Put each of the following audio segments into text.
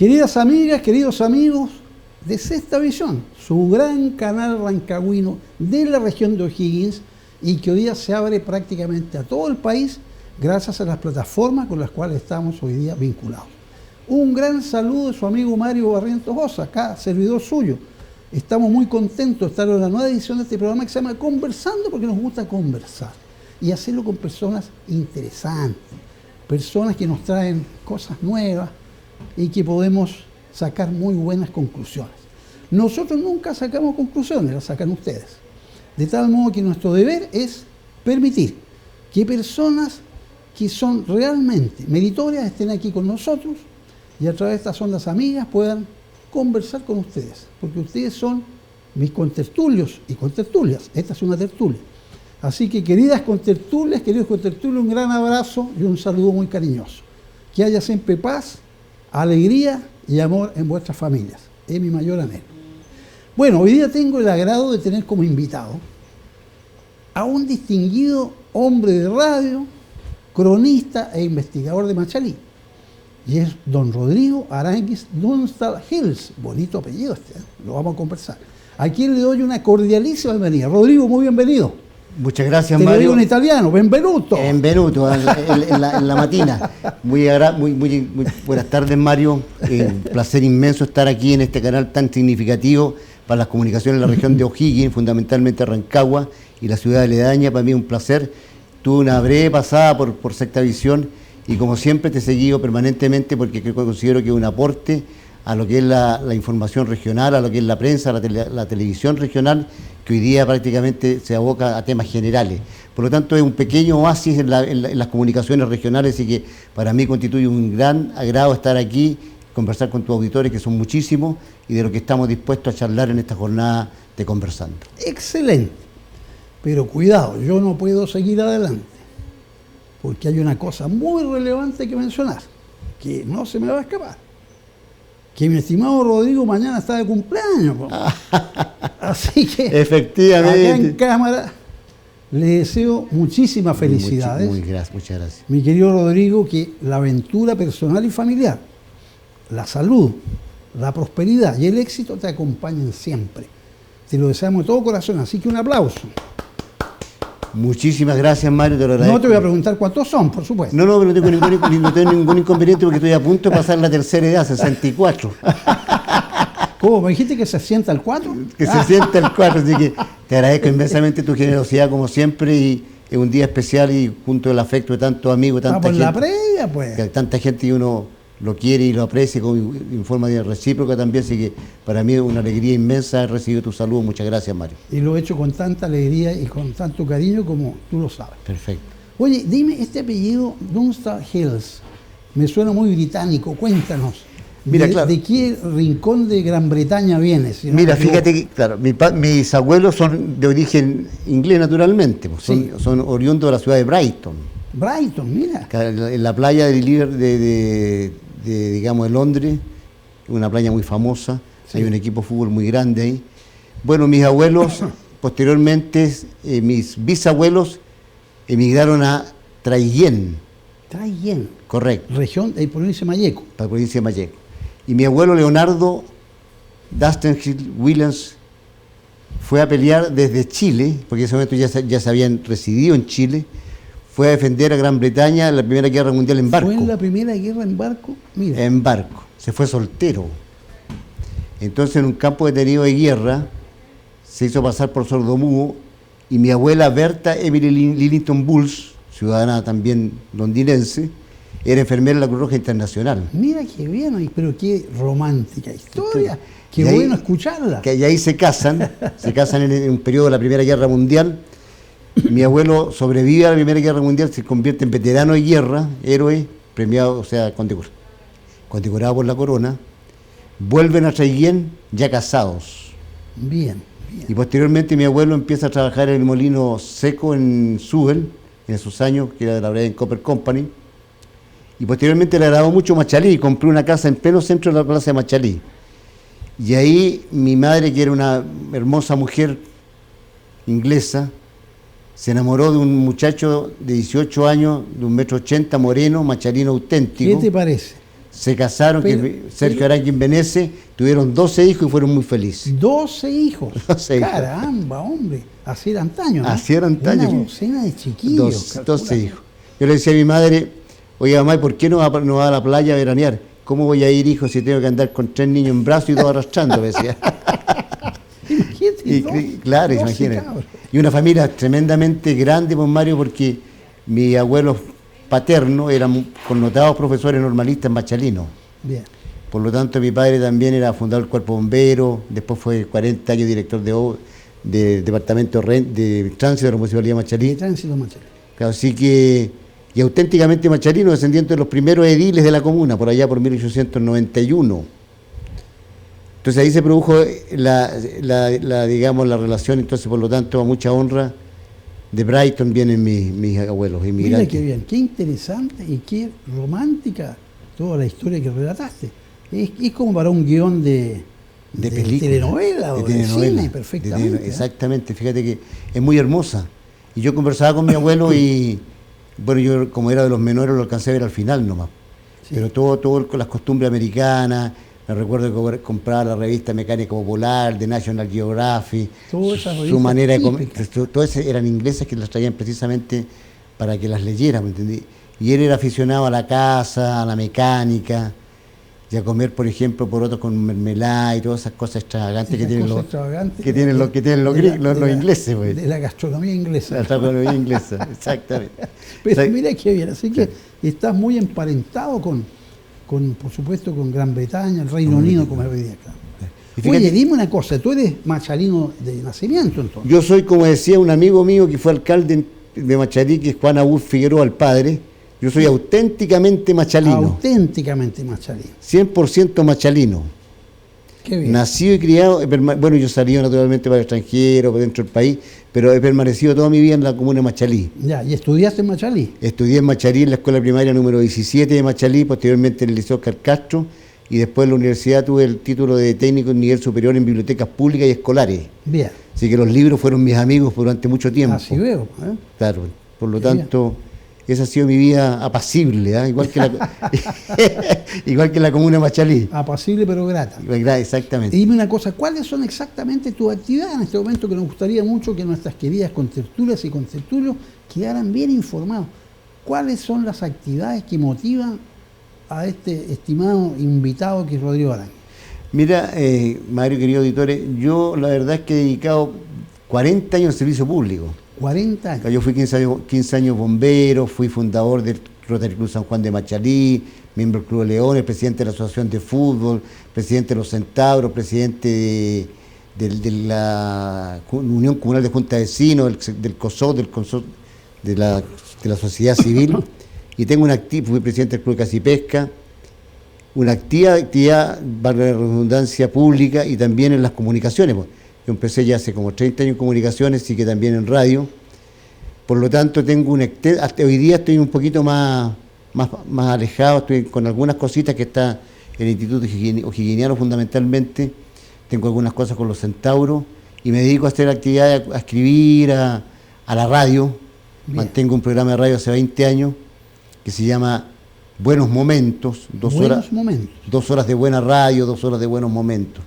Queridas amigas, queridos amigos de Sexta Visión, su gran canal rancagüino de la región de O'Higgins y que hoy día se abre prácticamente a todo el país gracias a las plataformas con las cuales estamos hoy día vinculados. Un gran saludo de su amigo Mario Barrientos Osa, acá, servidor suyo. Estamos muy contentos de estar en la nueva edición de este programa que se llama Conversando, porque nos gusta conversar y hacerlo con personas interesantes, personas que nos traen cosas nuevas y que podemos sacar muy buenas conclusiones. Nosotros nunca sacamos conclusiones, las sacan ustedes. De tal modo que nuestro deber es permitir que personas que son realmente meritorias estén aquí con nosotros y a través de estas ondas amigas puedan conversar con ustedes, porque ustedes son mis contertulios y contertulias. Esta es una tertulia. Así que, queridas contertulias, queridos contertulios, un gran abrazo y un saludo muy cariñoso. Que haya siempre paz, alegría y amor en vuestras familias. Es mi mayor anhelo. Bueno, hoy día tengo el agrado de tener como invitado a un distinguido hombre de radio, cronista e investigador de Machalí. Y es don Rodrigo Aránguiz Dunstall Hills. Bonito apellido este, ¿eh? Lo vamos a conversar. A quien le doy una cordialísima bienvenida. Rodrigo, muy bienvenido. Muchas gracias, Te Mario. lo digo en italiano, benvenuto. Benvenuto, en la matina. Muy buenas tardes, Mario. Un placer inmenso estar aquí en este canal tan significativo para las comunicaciones en la región de O'Higgins, fundamentalmente Rancagua y la ciudad aledaña. Para mí es un placer. Tuve una breve pasada por Sexta Visión y como siempre te he seguido permanentemente porque considero que es un aporte a lo que es la información regional, a lo que es la prensa, la televisión regional, que hoy día prácticamente se aboca a temas generales. Por lo tanto, es un pequeño oasis en las comunicaciones regionales y que para mí constituye un gran agrado estar aquí, conversar con tus auditores, que son muchísimos, y de lo que estamos dispuestos a charlar en esta jornada de Conversando. Excelente. Pero cuidado, yo no puedo seguir adelante, porque hay una cosa muy relevante que mencionar, que no se me va a escapar. Que mi estimado Rodrigo mañana está de cumpleaños. Así que, efectivamente, acá en cámara, le deseo muchísimas felicidades. Muchas gracias. Mi querido Rodrigo, que la aventura personal y familiar, la salud, la prosperidad y el éxito te acompañen siempre. Te lo deseamos de todo corazón, así que un aplauso. Muchísimas gracias, Mario, te lo agradezco. No te voy a preguntar cuántos son, por supuesto. No, pero no tengo ningún inconveniente porque estoy a punto de pasar la tercera edad, 64. ¿Cómo? ¿Me dijiste que se sienta el 4? Que se sienta el 4, así que te agradezco inmensamente tu generosidad como siempre y es un día especial y junto al afecto de tantos amigos, tanta gente. La previa, pues. Que tanta gente y uno lo quiere y lo aprecia en forma de recíproca también, así que para mí es una alegría inmensa haber recibido tu saludo. Muchas gracias, Mario. Y lo he hecho con tanta alegría y con tanto cariño como tú lo sabes. Perfecto. Oye, dime, este apellido Dunstall Hills me suena muy británico, cuéntanos. Mira, claro. ¿De qué rincón de Gran Bretaña vienes? Si no Mira, fíjate que, claro, mis abuelos son de origen inglés naturalmente, pues, son oriundos de la ciudad de Brighton. Brighton, mira. En la playa de digamos, de Londres, una playa muy famosa, sí. Hay un equipo de fútbol muy grande ahí. Bueno, mis abuelos, posteriormente, mis bisabuelos emigraron a Traillén. Traillén. Correcto. Región de provincia de Malleco. La provincia de Malleco. Y mi abuelo Leonardo Dustanhill Williams fue a pelear desde Chile, porque en ese momento ya se habían residido en Chile, fue a defender a Gran Bretaña en la Primera Guerra Mundial en barco. ¿Fue en la Primera Guerra en barco? Mira. En barco. Se fue soltero. Entonces, en un campo detenido de guerra, se hizo pasar por sordomudo y mi abuela Berta Emily Lillington Bulls, ciudadana también londinense, era enfermera de la Cruz Roja Internacional. Mira qué bien, pero qué romántica historia. Qué bueno escucharla. Y ahí se casan en un periodo de la Primera Guerra Mundial. Mi abuelo sobrevive a la Primera Guerra Mundial, se convierte en veterano de guerra, héroe, premiado, o sea, condecorado por la corona. Vuelven a Traillén ya casados. Bien. Y posteriormente mi abuelo empieza a trabajar en el molino seco en Suel, en esos años, que era de la Braden Copper Company. Y posteriormente le agradó mucho Machalí y compró una casa en pleno centro de la plaza de Machalí. Y ahí mi madre, que era una hermosa mujer inglesa, se enamoró de un muchacho de 18 años, de 1,80 m, moreno, machalino auténtico. ¿Qué te parece? se casaron, Sergio Aranqui en Venecia, tuvieron 12 hijos y fueron muy felices. 12 hijos. 12 hijos. Caramba, hombre. Así era antaño, ¿no? Así era antaño. Una docena de chiquillos. 12 hijos. Yo le decía a mi madre, oye mamá, ¿por qué no va a la playa a veranear? ¿Cómo voy a ir, hijo, si tengo que andar con 3 niños en brazos y dos arrastrando? Me decía. Claro, imagínate. Y una familia tremendamente grande, pues Mario, porque mis abuelos paternos eran connotados profesores normalistas en Machalino. Bien. Por lo tanto, mi padre también era fundador del Cuerpo Bombero, después fue 40 años director del Departamento de Tránsito de la Municipalidad de Machalí. Tránsito Machalí. Claro, así que, y auténticamente machalino, descendiente de los primeros ediles de la comuna, por allá por 1891. Entonces ahí se produjo digamos, la relación, entonces por lo tanto a mucha honra de Brighton vienen mis abuelos inmigrantes. Mira qué bien, qué interesante y qué romántica toda la historia que relataste. Es como para un guión de película, telenovela o de cine, perfectamente. Exactamente, fíjate que es muy hermosa. Y yo conversaba con mi abuelo y, bueno, yo como era de los menores lo alcancé a ver al final nomás. Sí. Pero todo con las costumbres americanas. Me recuerdo que compraba la revista Mecánica Popular, de National Geographic, su manera de comer, todas eran inglesas que las traían precisamente para que las leyera, ¿me entendí? Y él era aficionado a la caza, a la mecánica, y a comer, por ejemplo, porotos con mermelada y todas esas cosas extravagantes que tienen los ingleses. Pues. De la gastronomía inglesa. La gastronomía inglesa, exactamente. Pero mira qué bien, así que estás muy emparentado con, por supuesto, con Gran Bretaña, el Reino Unido, como es hoy día. Oye, dime una cosa, tú eres machalino de nacimiento, entonces. Yo soy, como decía un amigo mío que fue alcalde de Machalí, que es Juan Augusto Figueroa, el padre, yo soy auténticamente machalino. Auténticamente machalino. 100% machalino. Qué bien. Nacido y criado, bueno, yo salí naturalmente para el extranjero, para dentro del país, pero he permanecido toda mi vida en la comuna de Machalí. Ya, ¿y estudiaste en Machalí? Estudié en Machalí, en la escuela primaria número 17 de Machalí, posteriormente en el Liceo Oscar Castro, y después en la universidad tuve el título de técnico en nivel superior en bibliotecas públicas y escolares. Bien. Así que los libros fueron mis amigos durante mucho tiempo. Así veo. Claro, por lo tanto, esa ha sido mi vida apacible, igual que la comuna de Machalí. Apacible pero grata. Exactamente. Y dime una cosa, ¿cuáles son exactamente tus actividades en este momento, que nos gustaría mucho que nuestras queridas contertulias y contertulios quedaran bien informados? ¿Cuáles son las actividades que motivan a este estimado invitado que es Rodrigo Aranqui? Mira, Mario, querido auditores, yo la verdad es que he dedicado 40 años al servicio público. 40 años. Yo fui 15 años bombero, fui fundador del Rotary Club San Juan de Machalí, miembro del Club de Leones, presidente de la Asociación de Fútbol, presidente de los Centauros, presidente de la Unión Comunal de Junta de Vecinos, del COSOC, de la sociedad civil, y tengo fui presidente del Club de Caza y Pesca, una actividad, valga la redundancia, pública y también en las comunicaciones. Yo empecé ya hace como 30 años en comunicaciones, y que también en radio. Por lo tanto, hasta hoy día estoy un poquito más alejado, estoy con algunas cositas que está el Instituto O'Higginiano fundamentalmente. Tengo algunas cosas con los Centauros y me dedico a hacer actividades, a escribir, a la radio. Bien. Mantengo un programa de radio hace 20 años que se llama Buenos Momentos. 2 horas de buena radio, 2 horas de buenos momentos.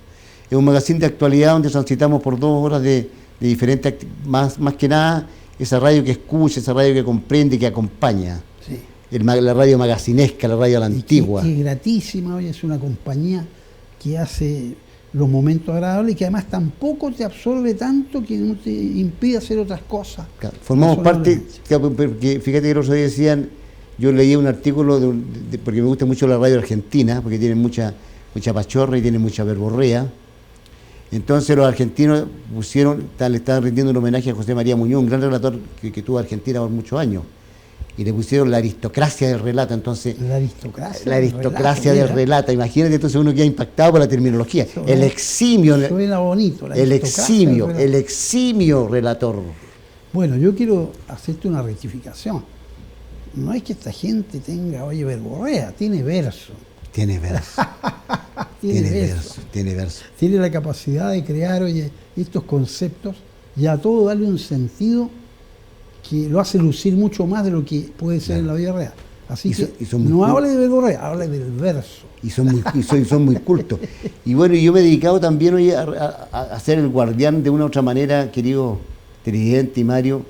Es un magazine de actualidad donde transitamos por 2 horas de diferentes más que nada esa radio que escucha, esa radio que comprende y que acompaña. Sí. La radio magacinesca, la radio a la antigua. Que es gratísima, hoy es una compañía que hace los momentos agradables y que además tampoco te absorbe tanto que no te impide hacer otras cosas. Claro, formamos parte, porque fíjate que el otro día decían, yo leí un artículo porque me gusta mucho la radio argentina, porque tiene mucha pachorra y tiene mucha verborrea. Entonces los argentinos le estaban rindiendo un homenaje a José María Muñoz, un gran relator que tuvo Argentina por muchos años, y le pusieron la aristocracia del relato. Entonces, la aristocracia del relato. Imagínate, entonces uno queda impactado por la terminología. El eximio relator. Bueno, yo quiero hacerte una rectificación. No es que esta gente tenga, verborrea, tiene verso. Tiene verso. Tiene verso. Tiene la capacidad de crear, estos conceptos y a todo darle un sentido que lo hace lucir mucho más de lo que puede ser en la vida real. Así Y que son muy no cultos. hable de verborrea, hable del verso. Y son muy cultos. Y bueno, yo me he dedicado también hoy a ser el guardián de una u otra manera, querido Tridente y Mario,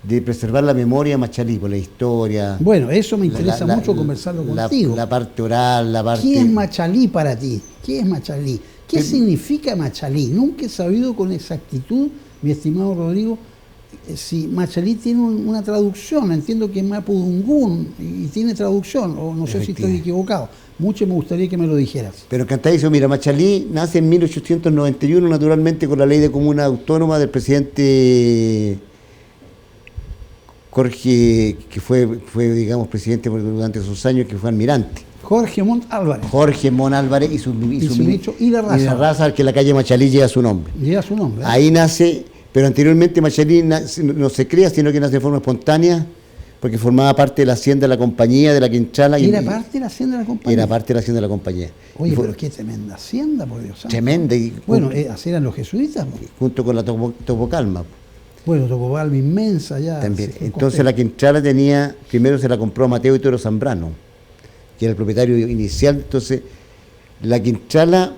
de preservar la memoria machalí, por la historia. Bueno, eso me interesa mucho conversarlo contigo. La parte oral, la parte... ¿Qué es Machalí para ti? ¿Qué es Machalí? ¿Qué significa Machalí? Nunca he sabido con exactitud, mi estimado Rodrigo, si Machalí tiene una traducción. Entiendo que es Mapudungún y tiene traducción, o no sé si estoy equivocado. Mucho me gustaría que me lo dijeras. Pero encantadísimo. Mira, Machalí nace en 1891, naturalmente, con la ley de comuna autónoma del presidente Jorge, que fue digamos, presidente durante esos años, que fue almirante. Jorge Montt Álvarez. Jorge Montt Álvarez y su ministro y la raza. Que la calle Machalí lleva su nombre. Lleva su nombre. Ahí nace, pero anteriormente Machalí no se crea, sino que nace de forma espontánea, porque formaba parte de la hacienda de la compañía, de la Quinchala. ¿Era parte de la hacienda de la compañía? Era parte de la hacienda de la compañía. Oye, pero qué tremenda hacienda, por Dios santo. Tremenda. Bueno, así eran los jesuitas, ¿no? Junto con la Topocalma. Bueno, Topocalma inmensa ya. También. Entonces la Quinchala tenía, primero se la compró a Mateo Toro Zambrano, que era el propietario inicial. Entonces la Quinchala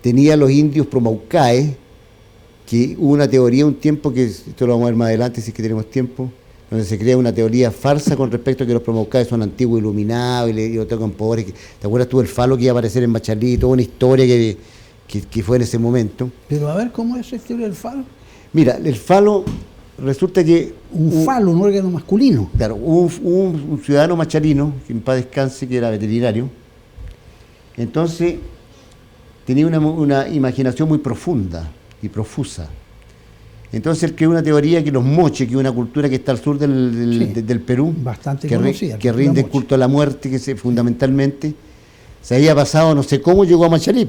tenía los indios promaucaes, que hubo una teoría un tiempo, que esto lo vamos a ver más adelante si es que tenemos tiempo, donde se crea una teoría falsa con respecto a que los promaucaes son antiguos iluminados y lo tocan pobres. ¿Te acuerdas tú del falo que iba a aparecer en Machalí? Toda una historia que fue en ese momento. Pero a ver, ¿cómo es esa historia del falo? Mira, el falo resulta que... Un falo, un órgano masculino. Claro, un ciudadano machalino, que en paz descanse, que era veterinario, entonces tenía una imaginación muy profunda y profusa. Entonces él creó una teoría que los moches, que es una cultura que está al sur del Perú, bastante conocida, que rinde culto a la muerte, fundamentalmente, se había pasado, no sé cómo llegó a Machalí,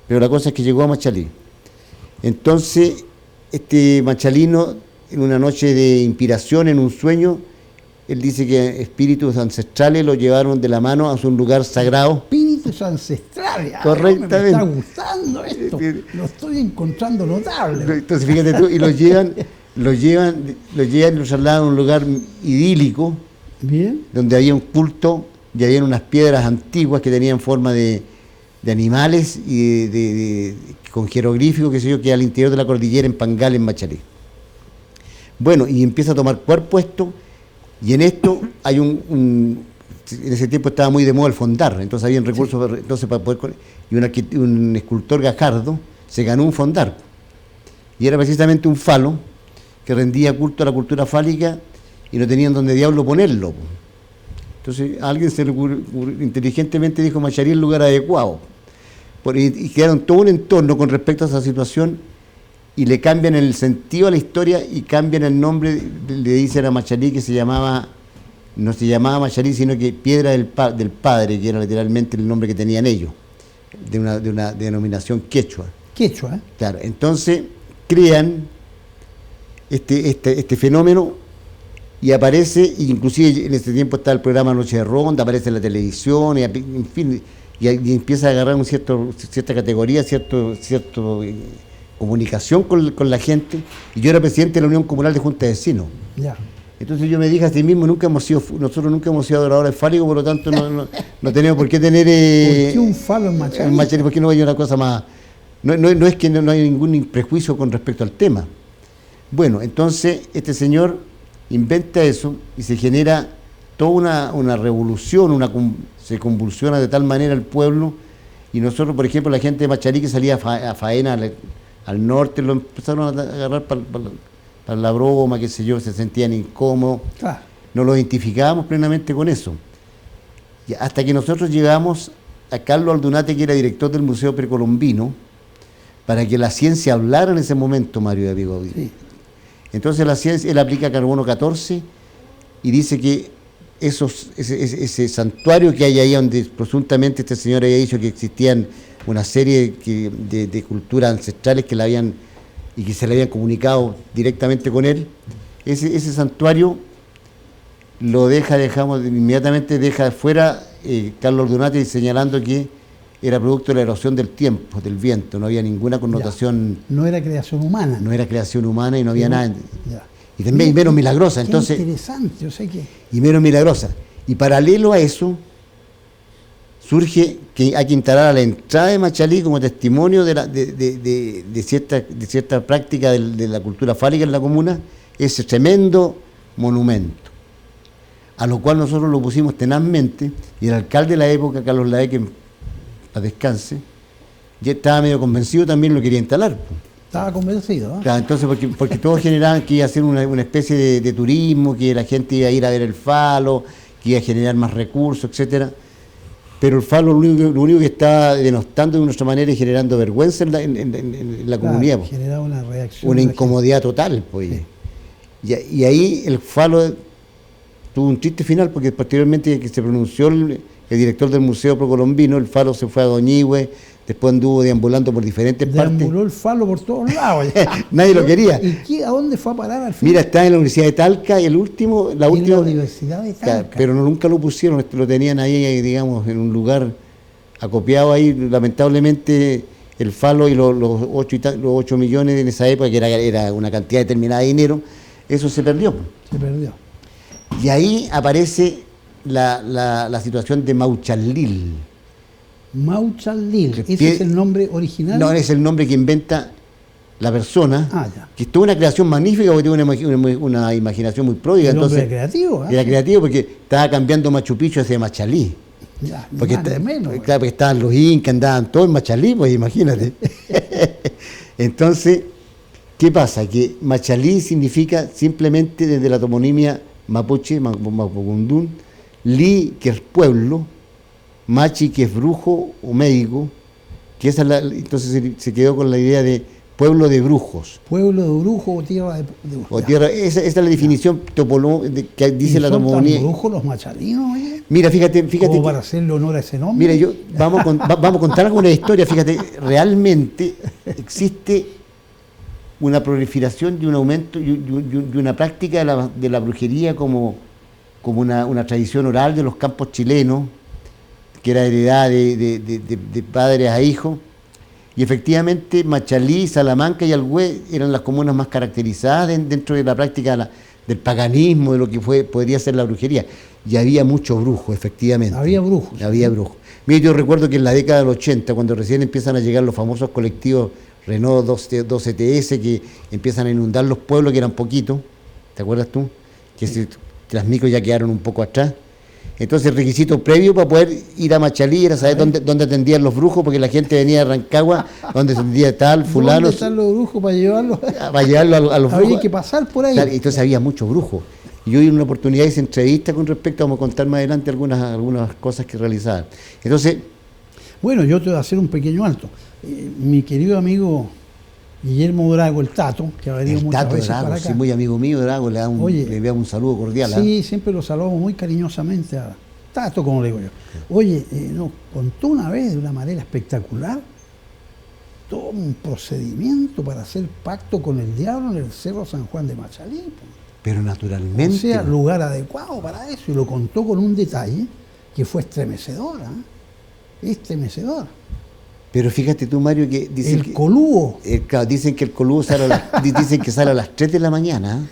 pero la cosa es que llegó a Machalí. Entonces, este machalino, en una noche de inspiración, en un sueño, él dice que espíritus ancestrales lo llevaron de la mano a un lugar sagrado. Espíritus ancestrales. Correctamente. Me está gustando esto. Lo estoy encontrando notable. Entonces, fíjate tú, y lo llevan y lo trasladan a un lugar idílico. Bien. Donde había un culto y había unas piedras antiguas que tenían forma de animales y con jeroglíficos, qué sé yo, que al interior de la cordillera en Pangal, en Machalí. Bueno, y empieza a tomar cuerpo esto, y en esto hay en ese tiempo estaba muy de moda el fondar, entonces había recursos, sí. Entonces para poder, y un escultor Gajardo se ganó un fondar, y era precisamente un falo que rendía culto a la cultura fálica y no tenían donde diablo ponerlo. Entonces alguien inteligentemente dijo: Machalí es el lugar adecuado. Y crearon todo un entorno con respecto a esa situación y le cambian el sentido a la historia y cambian el nombre, le dicen a Machalí que no se llamaba Machalí, sino que Piedra del Padre, que era literalmente el nombre que tenían ellos, de una denominación quechua. Quechua, ¿eh? Claro, entonces crean este fenómeno y aparece, inclusive en ese tiempo está el programa Noche de Ronda, aparece en la televisión, y, en fin, y empieza a agarrar cierta categoría, cierta comunicación con la gente. Y yo era presidente de la Unión Comunal de Junta de Vecinos. Ya. Entonces yo me dije a sí mismo, nosotros nunca hemos sido adoradores fálicos, por lo tanto no tenemos por qué tener... ¿Por qué un falo en Machalí? En Machalí, ¿por qué no hay una cosa más? No es que no hay ningún prejuicio con respecto al tema. Bueno, entonces este señor inventa eso y se genera toda una revolución, se convulsiona de tal manera el pueblo, y nosotros, por ejemplo, la gente de Machalí que salía a faena al norte, lo empezaron a agarrar para la broma, qué sé yo, se sentían incómodos. Claro. Nos lo identificábamos plenamente con eso. Y hasta que nosotros llegamos a Carlos Aldunate, que era director del Museo Precolombino, para que la ciencia hablara en ese momento, Mario de Vigo. Sí. Entonces la ciencia, él aplica carbono 14 y dice que ese santuario que hay ahí, donde presuntamente este señor había dicho que existían una serie de culturas ancestrales que se le habían comunicado directamente con él, ese santuario inmediatamente deja fuera Carlos Aldunate, señalando que era producto de la erosión del tiempo, del viento, no había ninguna connotación. Ya. No era creación humana. No era creación humana y no había nada. Ya. Y también menos milagrosa. Entonces, interesante, yo sé que... Y menos milagrosa. Y paralelo a eso, surge que hay que instalar a la entrada de Machalí como testimonio de cierta práctica de la cultura fálica en la comuna, ese tremendo monumento, a lo cual nosotros lo pusimos tenazmente, y el alcalde de la época, Carlos Lae, que a descanse, ya estaba medio convencido, también lo quería instalar. Estaba convencido, ¿no? Claro, entonces porque todos generaban que iba a ser una especie de turismo, que la gente iba a ir a ver el falo, que iba a generar más recursos, etcétera. Pero el falo lo único que estaba denostando de nuestra manera y generando vergüenza en la comunidad. Pues. Generaba una reacción. Una incomodidad total. Pues. Sí. Y ahí el falo tuvo un triste final, porque posteriormente que se pronunció el director del Museo Procolombino, el falo se fue a Doñihue, después anduvo deambulando por diferentes partes. Deambuló el falo por todos lados. Nadie lo quería. ¿Y a dónde fue a parar al final? Mira, está en la Universidad de Talca y la última. En la Universidad de Talca. Pero nunca lo pusieron, lo tenían ahí, digamos, en un lugar acopiado ahí. Lamentablemente, el falo y los 8 millones en esa época, que era una cantidad determinada de dinero, eso se perdió. Se perdió. Y ahí aparece la situación de Mauchalil. Mauchalil, ¿ese es el nombre original? No, es el nombre que inventa la persona, que es toda una creación magnífica, porque tiene una imaginación muy pródiga. El hombre creativo, Era creativo porque estaba cambiando Machu Picchu hacia Machalí. Ya, porque menos. Claro, porque estaban los incas, andaban todos en Machalí, pues imagínate. Entonces, ¿qué pasa? Que Machalí significa simplemente desde la toponimia mapuche, mapudungún, li, que es pueblo, machi, que es brujo o médico, que esa es entonces se quedó con la idea de pueblo de brujos. Pueblo de brujos o tierra de brujos. O tierra, esa es la definición que dice la toponimia. ¿Son tan brujos los machalinos, oye? Mira, fíjate. Como para hacerle honor a ese nombre. Mira, vamos a contar alguna historia. Fíjate, realmente existe una proliferación y un aumento y una práctica de la brujería como una tradición oral de los campos chilenos, que era heredada de padres a hijos, y efectivamente Machalí, Salamanca y Alhué eran las comunas más caracterizadas dentro de la práctica del paganismo, de lo que podría ser la brujería, y había muchos brujos, efectivamente. Había brujos. Había brujos. Mira, yo recuerdo que en la década del 80, cuando recién empiezan a llegar los famosos colectivos Renault 2ETS, que empiezan a inundar los pueblos, que eran poquitos, ¿te acuerdas tú? Que las micros ya quedaron un poco atrás. Entonces el requisito previo para poder ir a Machalí era saber dónde atendían los brujos, porque la gente venía de Rancagua, donde atendía tal, fulano. ¿Dónde están los brujos para llevarlos? Para llevarlos a los brujos. Había que pasar por ahí. Claro, entonces había muchos brujos. Y hoy en una oportunidad hice entrevista con respecto, vamos a contar más adelante algunas cosas que realizaban. Entonces... Bueno, yo te voy a hacer un pequeño alto. Mi querido amigo Guillermo Drago, el Tato, que ha venido muchas veces Drago, para acá. Sí, muy amigo mío, Drago, le enviamos un saludo cordial. Sí, siempre lo saludamos muy cariñosamente a Tato, como le digo yo. Oye, nos contó una vez de una manera espectacular todo un procedimiento para hacer pacto con el diablo en el Cerro San Juan de Machalí. Pero naturalmente. O sea, lugar adecuado para eso, y lo contó con un detalle que fue estremecedor, estremecedor. Pero fíjate tú, Mario, que dicen el colúo. Claro, dicen que el colúo dicen que sale a las 3 de la mañana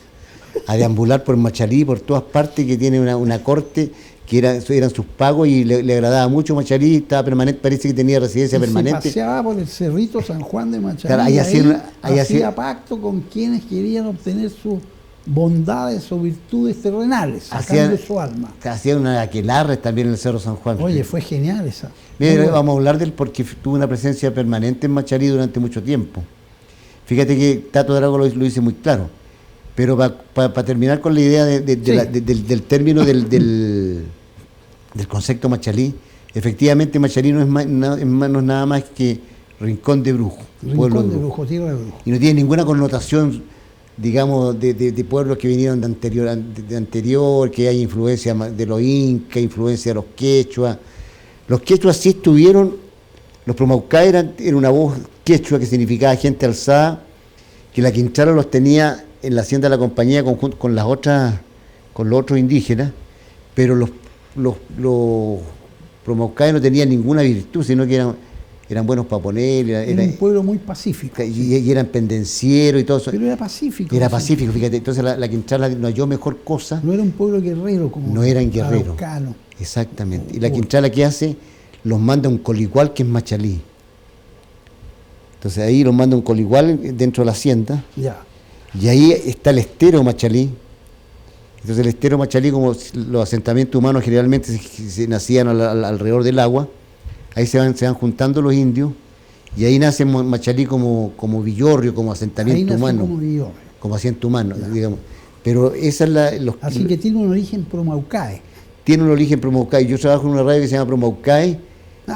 a deambular por Machalí, por todas partes, que tiene una corte que eran sus pagos y le agradaba mucho Machalí, estaba permanente, parece que tenía residencia permanente. Se paseaba por el cerrito San Juan de Machalí, claro, ahí hacía pacto con quienes querían obtener sus bondades o virtudes terrenales, sacando su alma. Hacían una aquelarres también en el Cerro San Juan. Oye, fue genial esa. Mira, vamos a hablar de él porque tuvo una presencia permanente en Machalí durante mucho tiempo. Fíjate que Tato Drago lo dice muy claro. Pero para terminar con la idea del término del concepto Machalí, efectivamente Machalí no es nada más que rincón de brujo. Rincón de brujo, tierra de brujo. Y no tiene ninguna connotación, digamos, de pueblos que vinieron de anterior, que hay influencia de los incas, influencia de los quechuas. Los quechuas sí estuvieron, los Promaucá eran una voz quechua que significaba gente alzada, que la Quinchara los tenía en la hacienda de la compañía con los otros indígenas, pero los Promaucá no tenían ninguna virtud, sino que eran buenos para poner, Era un pueblo muy pacífico. y eran pendencieros y todo eso. Pero era pacífico. Era pacífico, fíjate. Entonces la Quintrala no halló mejor cosa. No era un pueblo guerrero como no eran guerreros. Araucano. Exactamente. Y la Quintrala, ¿qué hace? Los manda a un coligual que es Machalí. Entonces ahí los manda a un coligual dentro de la hacienda. Ya. Y ahí está el estero Machalí. Entonces el estero Machalí, como los asentamientos humanos generalmente se nacían alrededor del agua, ahí se van juntando los indios, y ahí nace Machalí como villorrio, como asentamiento humano. Como villorrio. Como asiento humano, digamos. Pero esa es Así que tiene un origen promaucae. Tiene un origen promaucae. Yo trabajo en una radio que se llama Promaucae.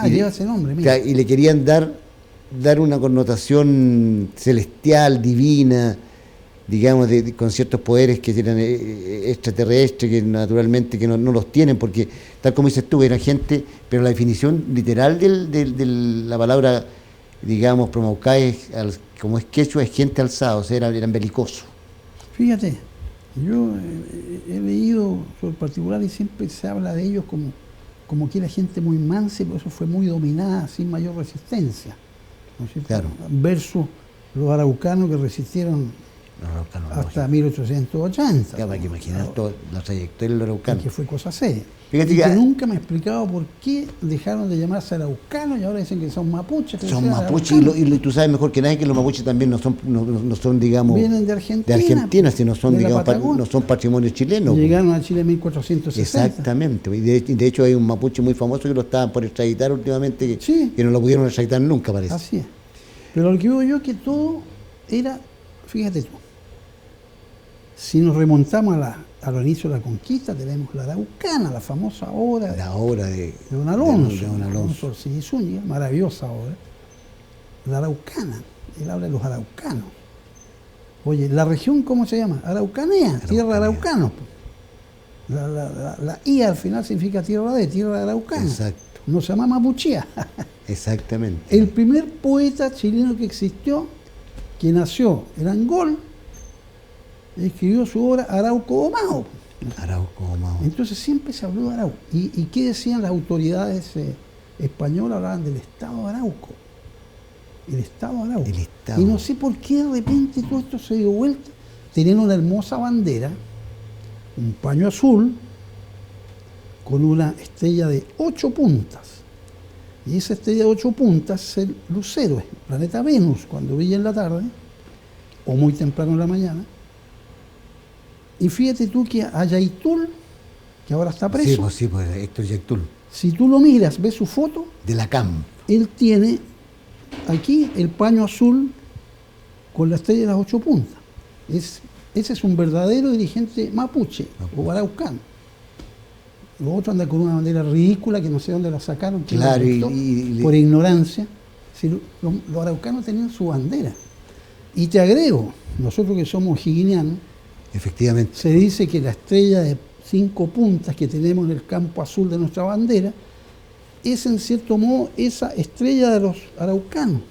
Lleva ese nombre, mira. Y le querían dar una connotación celestial, divina, digamos, con ciertos poderes que eran extraterrestres, que naturalmente que no los tienen, porque tal como dices tú, era gente, pero la definición literal de la palabra, digamos, Promaucae, como es quechua, es gente alzada, o sea, eran belicosos. Fíjate, yo he leído sobre particular y siempre se habla de ellos como que era gente muy mansa, y por eso fue muy dominada, sin mayor resistencia, ¿no es cierto? Claro. Versus los araucanos que resistieron hasta 1880. Claro, hay que imaginar toda la trayectoria del araucano. Que fue cosa seria. Fíjate y que nunca me he explicado por qué dejaron de llamarse araucanos y ahora dicen que son mapuches. Son mapuches, y tú sabes mejor que nadie que los mapuches también no son digamos, vienen de Argentina. De Argentina, si no son, digamos, no son patrimonio chileno. Llegaron a Chile en 1460. Exactamente. Y de hecho hay un mapuche muy famoso que lo estaban por extraditar últimamente, que no lo pudieron extraditar nunca, parece. Así es. Pero lo que veo yo es que todo era, fíjate tú, si nos remontamos a los inicios de la conquista, tenemos la araucana, la famosa obra de don Alonso. De don Alonso. Orsiña y Zúñiga, maravillosa obra. La araucana, él habla de los araucanos. Oye, ¿la región cómo se llama? Araucanea, tierra de araucanos. La I al final significa tierra de araucanos. Exacto. No se llama mapuchía. Exactamente. El primer poeta chileno que existió, que nació en Angol, escribió su obra Arauco Omao. Arauco Omao. Entonces siempre se habló de Arauco. ¿Y qué decían las autoridades españolas? Hablaban del Estado de Arauco. El Estado de Arauco. Y no sé por qué de repente todo esto se dio vuelta. Tenían una hermosa bandera, un paño azul, con una estrella de 8 puntas. Y esa estrella de 8 puntas es el lucero, es el planeta Venus, cuando brilla en la tarde, o muy temprano en la mañana. Y fíjate tú que a Yaitul, que ahora está preso. Sí, pues Héctor Yaitul. Si tú lo miras, ves su foto. De la CAM. Él tiene aquí el paño azul con la estrella de las 8 puntas. Ese es un verdadero dirigente mapuche o araucano. Los otros andan con una bandera ridícula que no sé dónde la sacaron, claro, por ignorancia. Si los araucanos tenían su bandera. Y te agrego, nosotros que somos higuinianos, efectivamente, se dice que la estrella de 5 puntas que tenemos en el campo azul de nuestra bandera es en cierto modo esa estrella de los araucanos,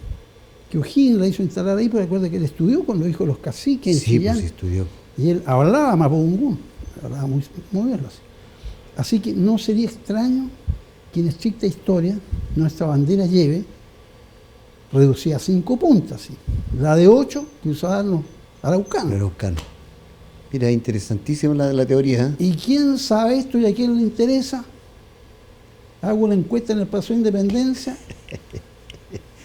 que O'Higgins la hizo instalar ahí, porque recuerda que él estudió con los hijos de los caciques en Chillán. Sí, estudió. Y él hablaba mapudungún, hablaba muy bien así. Así que no sería extraño que en estricta historia nuestra bandera lleve reducida a 5 puntas, ¿sí? La de 8 que usaban los araucanos. Mira, interesantísima la teoría. ¿Y quién sabe esto y a quién le interesa? Hago una encuesta en el Paso de Independencia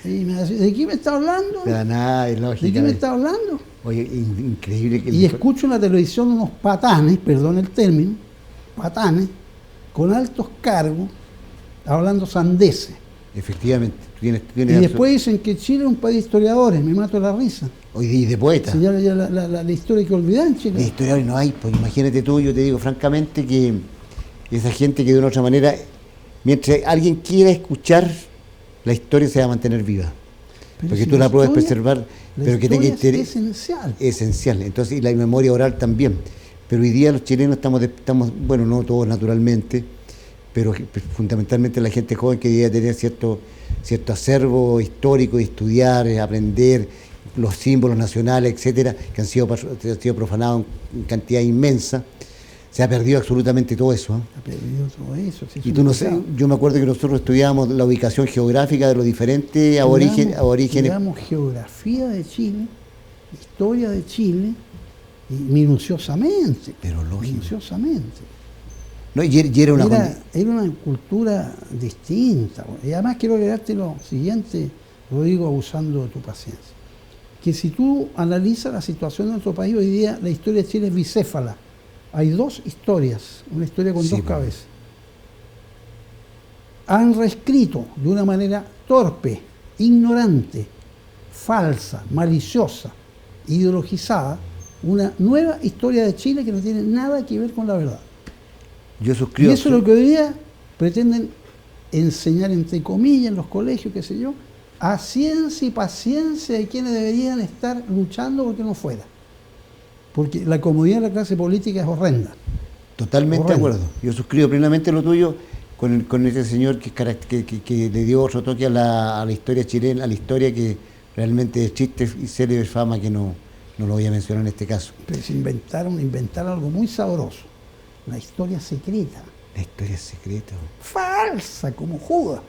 y me dice, ¿de quién me está hablando? Nada, es lógico. ¿De quién me está hablando? Oye, increíble que... Y escucho en la televisión unos patanes, perdón el término, patanes, con altos cargos, hablando sandeces. Efectivamente. Y después dicen que Chile es un país de historiadores, me mato la risa. Y de poetas. Si ya la historia que olvidan en Chile. De historiadores no hay, pues imagínate tú, yo te digo francamente que esa gente que de una otra manera, mientras alguien quiera escuchar, la historia se va a mantener viva. Pero porque si tú la puedes historia, preservar, pero que tenga interés. Es esencial. Esencial. Entonces, y la memoria oral también. Pero hoy día los chilenos estamos, bueno, no todos naturalmente, pero fundamentalmente la gente joven que debe tener cierto acervo histórico, de estudiar, aprender los símbolos nacionales, etcétera, que han sido profanados en cantidad inmensa, Se ha perdido absolutamente todo eso. Ha perdido todo eso. Sí, Y tú no sé, yo me acuerdo que nosotros estudiábamos la ubicación geográfica de los diferentes aborígenes. Estudiamos geografía de Chile, historia de Chile, y minuciosamente. Pero lógico. Minuciosamente. No, y era una cultura distinta. Y además quiero agregarte lo siguiente, lo digo abusando de tu paciencia. Que si tú analizas la situación de nuestro país hoy día, la historia de Chile es bicéfala. Hay dos historias, una historia con dos cabezas. Han reescrito de una manera torpe, ignorante, falsa, maliciosa, ideologizada, una nueva historia de Chile que no tiene nada que ver con la verdad. Yo suscribo. Y eso es lo que hoy día pretenden enseñar, entre comillas, en los colegios, qué sé yo, a ciencia y paciencia de quienes deberían estar luchando porque no fuera. Porque la comodidad de la clase política es horrenda. Totalmente de acuerdo. Yo suscribo plenamente lo tuyo con ese señor que le dio otro toque a la historia chilena, a la historia que realmente es chiste y célebre fama, que no lo voy a mencionar en este caso. Pero se inventaron algo muy sabroso. La historia secreta. La historia secreta. Falsa, como Judas.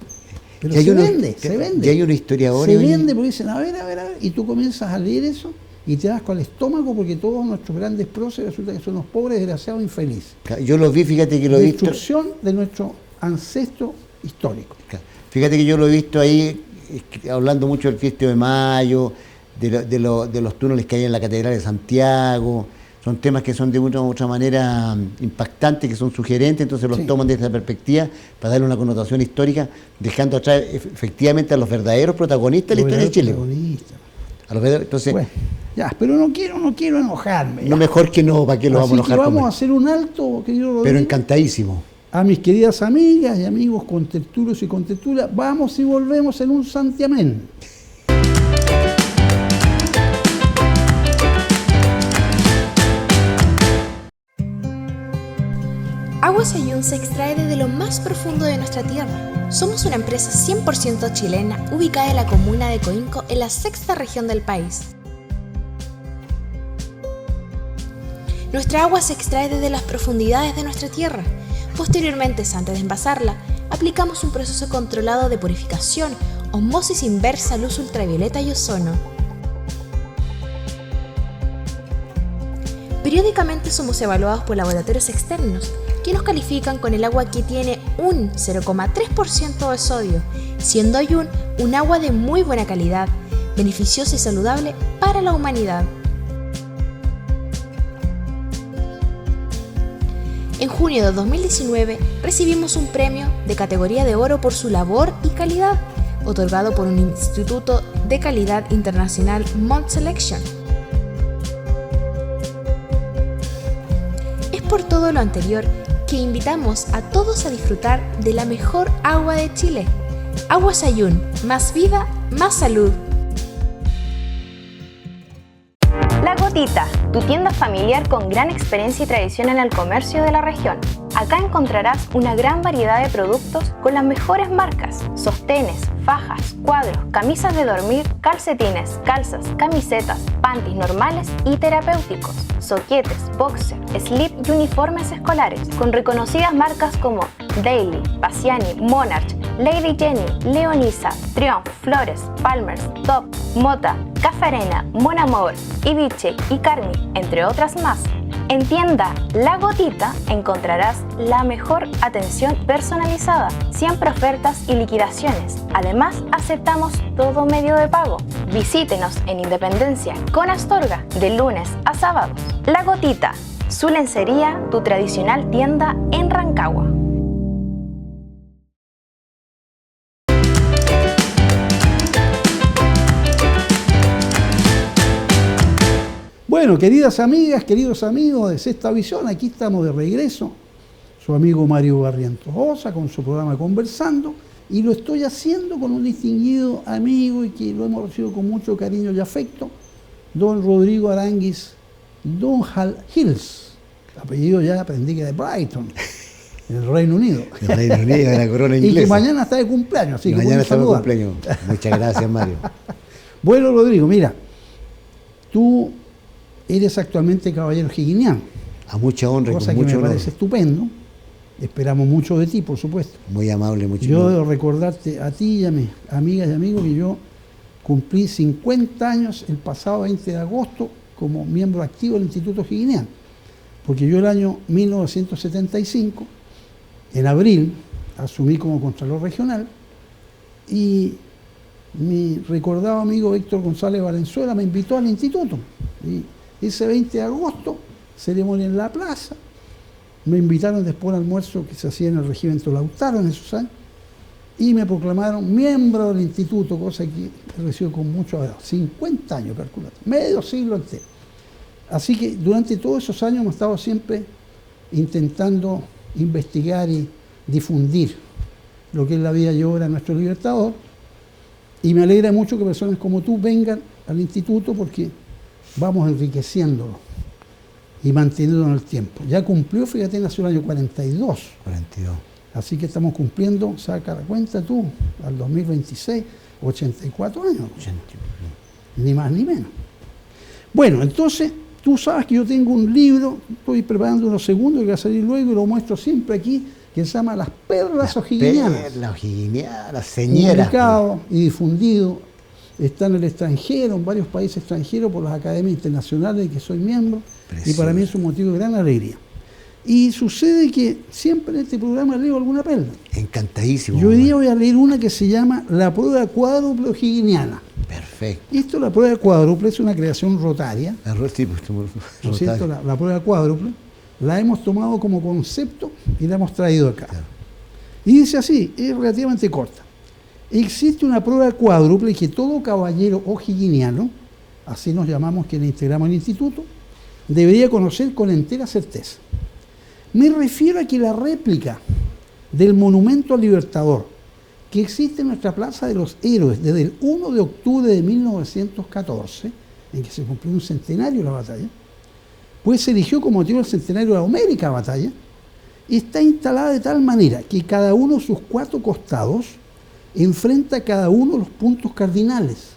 Pero se vende. Ya hay una historia ahora. Se vende porque dicen, a ver. Y tú comienzas a leer eso y te das con el estómago porque todos nuestros grandes próceres resulta que son unos pobres, desgraciados, infelices. Yo lo vi, fíjate que lo he visto. Destrucción de nuestro ancestro histórico. Fíjate que yo lo he visto ahí, hablando mucho del 5 de mayo, de los túneles que hay en la Catedral de Santiago. Son temas que son de una u otra manera impactantes, que son sugerentes, entonces los toman desde esa perspectiva para darle una connotación histórica, dejando atrás efectivamente a los verdaderos protagonistas de la historia de Chile. Entonces, bueno, ya, pero no quiero enojarme. No, mejor que no, ¿para qué lo vamos a enojar? Vamos a hacer un alto, querido Rodrigo. Pero encantadísimo. A mis queridas amigas y amigos contertulios y contertulias, vamos y volvemos en un santiamén. Agua Sayún se extrae desde lo más profundo de nuestra tierra. Somos una empresa 100% chilena ubicada en la comuna de Coinco, en la sexta región del país. Nuestra agua se extrae desde las profundidades de nuestra tierra. Posteriormente, antes de envasarla, aplicamos un proceso controlado de purificación, osmosis inversa, luz ultravioleta y ozono. Periódicamente somos evaluados por laboratorios externos que nos califican con el agua que tiene un 0,3% de sodio, siendo Ayun un agua de muy buena calidad, beneficiosa y saludable para la humanidad. En junio de 2019 recibimos un premio de categoría de oro por su labor y calidad, otorgado por un Instituto de Calidad Internacional Mont Selection. Es por todo lo anterior que invitamos a todos a disfrutar de la mejor agua de Chile. Agua Sayún, más vida, más salud. La Gotita, tu tienda familiar con gran experiencia y tradición en el comercio de la región. Acá encontrarás una gran variedad de productos con las mejores marcas: sostenes, fajas, cuadros, camisas de dormir, calcetines, calzas, camisetas, panties normales y terapéuticos, soquetes, boxer, slip y uniformes escolares, con reconocidas marcas como Daily, Paciani, Monarch, Lady Jenny, Leonisa, Triumph, Flores, Palmers, Top, Mota, Café Arena, Mon Amour, Ibiche y Carmi, entre otras más. En tienda La Gotita encontrarás la mejor atención personalizada, siempre ofertas y liquidaciones. Además, aceptamos todo medio de pago. Visítenos en Independencia con Astorga de lunes a sábados. La Gotita, su lencería, tu tradicional tienda en Rancagua. Bueno, queridas amigas, queridos amigos de Sexta Visión, aquí estamos de regreso. Su amigo Mario Barrientos Osa con su programa Conversando, y lo estoy haciendo con un distinguido amigo y que lo hemos recibido con mucho cariño y afecto, don Rodrigo Aranguis Dunhal Hills. El apellido ya aprendí que es de Brighton, en el Reino Unido. El Reino Unido, de la corona inglesa. Y que mañana está de cumpleaños, así que mañana está de cumpleaños. Muchas gracias, Mario. Bueno, Rodrigo, mira, tú eres actualmente caballero higginiano. A mucha honra y cosa con que mucho me honor. parece estupendo. Esperamos mucho de ti, por supuesto. Muy amable, mucho Yo honor. debo recordarte a ti y a mis amigas y amigos que yo cumplí 50 años el pasado 20 de agosto como miembro activo del Instituto O'Higginiano, porque yo el año 1975, en abril, asumí como Contralor Regional y mi recordado amigo Héctor González Valenzuela me invitó al instituto. Y ese 20 de agosto, ceremonia en la plaza, me invitaron después al almuerzo que se hacía en el regimiento Lautaro en esos años y me proclamaron miembro del instituto, cosa que recibo con mucho agrado. 50 años, calculate, medio siglo entero. Así que durante todos esos años hemos estado siempre intentando investigar y difundir lo que es la vida y obra de nuestro Libertador, y me alegra mucho que personas como tú vengan al instituto porque vamos enriqueciéndolo y manteniéndolo en el tiempo. Ya cumplió, fíjate, nació el año 42. 42. Así que estamos cumpliendo, saca la cuenta tú, al 2026, 84 años. 81. Ni más ni menos. Bueno, entonces, tú sabes que yo tengo un libro, estoy preparando unos segundos que va a salir luego y lo muestro siempre aquí, que se llama Las Perlas O'Higginianas. Las O'Higginianas, señora. Publicado y difundido, está en el extranjero, en varios países extranjeros, por las academias internacionales de que soy miembro, Precioso. y para mí es un motivo de gran alegría. Y sucede que siempre en este programa leo alguna perla. Encantadísimo. Yo hoy día voy a leer una que se llama La Prueba Cuádruple O'Higginiana. Perfecto. Esto, la prueba cuádruple, es una creación rotaria, Sí, pues, ¿no es cierto? La prueba cuádruple, la hemos tomado como concepto y la hemos traído acá. Claro. Y dice así, es relativamente corta. Existe una prueba cuádruple que todo caballero o'higginiano, así nos llamamos quienes integramos el instituto, debería conocer con entera certeza. Me refiero a que la réplica del monumento al Libertador, que existe en nuestra Plaza de los Héroes desde el 1 de octubre de 1914, en que se cumplió un centenario de la batalla, pues se eligió como motivo el centenario de la homérica batalla, está instalada de tal manera que cada uno de sus 4 costados enfrenta cada uno de los puntos cardinales,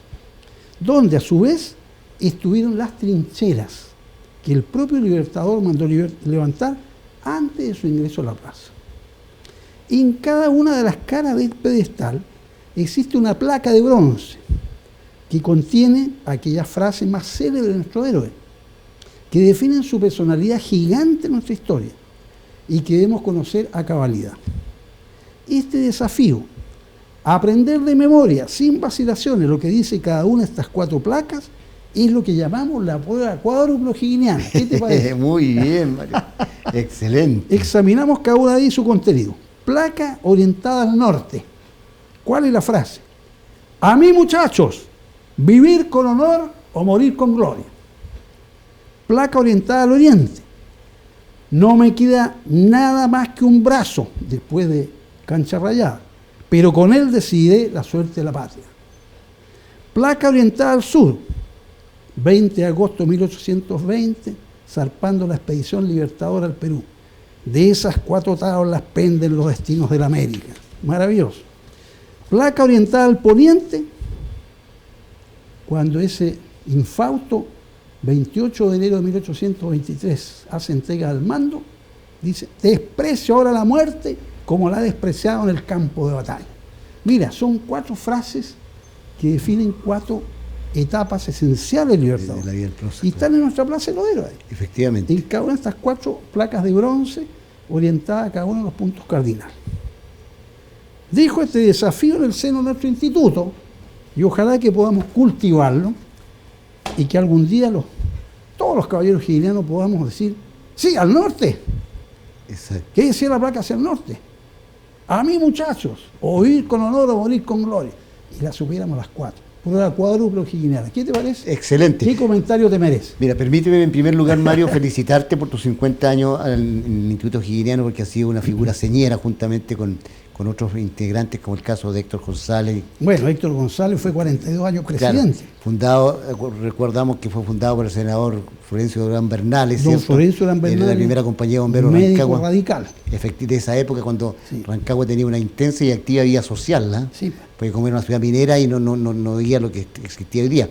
donde a su vez estuvieron las trincheras que el propio Libertador mandó levantar antes de su ingreso a la plaza. En cada una de las caras del pedestal existe una placa de bronce que contiene aquella frase más célebre de nuestro héroe, que definen su personalidad gigante en nuestra historia y que debemos conocer a cabalidad. Este desafío, aprender de memoria, sin vacilaciones, lo que dice cada una de estas 4 placas, es lo que llamamos la prueba cuádruple o'higginiana. ¿Qué te parece? Muy bien, Mario. Excelente. Examinamos cada una de ellas y su contenido. Placa orientada al norte. ¿Cuál es la frase? A mí, muchachos, vivir con honor o morir con gloria. Placa orientada al oriente. No me queda nada más que un brazo después de cancha rayada, pero con él decidiré la suerte de la patria. Placa orientada al sur. 20 de agosto de 1820, zarpando la expedición libertadora al Perú. De esas 4 tablas penden los destinos de la América. Maravilloso. Placa orientada al poniente, cuando ese infausto 28 de enero de 1823 hace entrega al mando, dice, desprecio ahora la muerte como la ha despreciado en el campo de batalla. Mira, son 4 frases que definen 4 etapas esenciales del Libertador. De la vida del proceso. Y están en nuestra Plaza de los Héroes. Efectivamente. En cada una de estas 4 placas de bronce orientadas a cada uno de los puntos cardinales. Dejo este desafío en el seno de nuestro instituto y ojalá que podamos cultivarlo y que algún día todos los caballeros o'higginianos podamos decir, sí, al norte. Exacto. ¿Qué decía la placa hacia el norte? A mí, muchachos, o vivir con honor o morir con gloria. Y la supiéramos las 4. Prueba cuádruple o'higginiana. ¿Qué te parece? Excelente. ¿Qué comentario te merece? Mira, permíteme en primer lugar, Mario, felicitarte por tus 50 años en el Instituto O'Higginiano, porque has sido una figura señera juntamente con otros integrantes, como el caso de Héctor González. Bueno, Héctor González fue 42 años presidente. Claro, fundado, recordamos que fue fundado por el senador Florencio Durán Bernales, Don ¿cierto? Florencio Durán Bernales, la primera compañía de bomberos médico Rancagua. radical. De esa época cuando Sí. Rancagua tenía una intensa y activa vida social, ¿eh? Sí. Porque como era una ciudad minera y no veía lo que existía hoy día.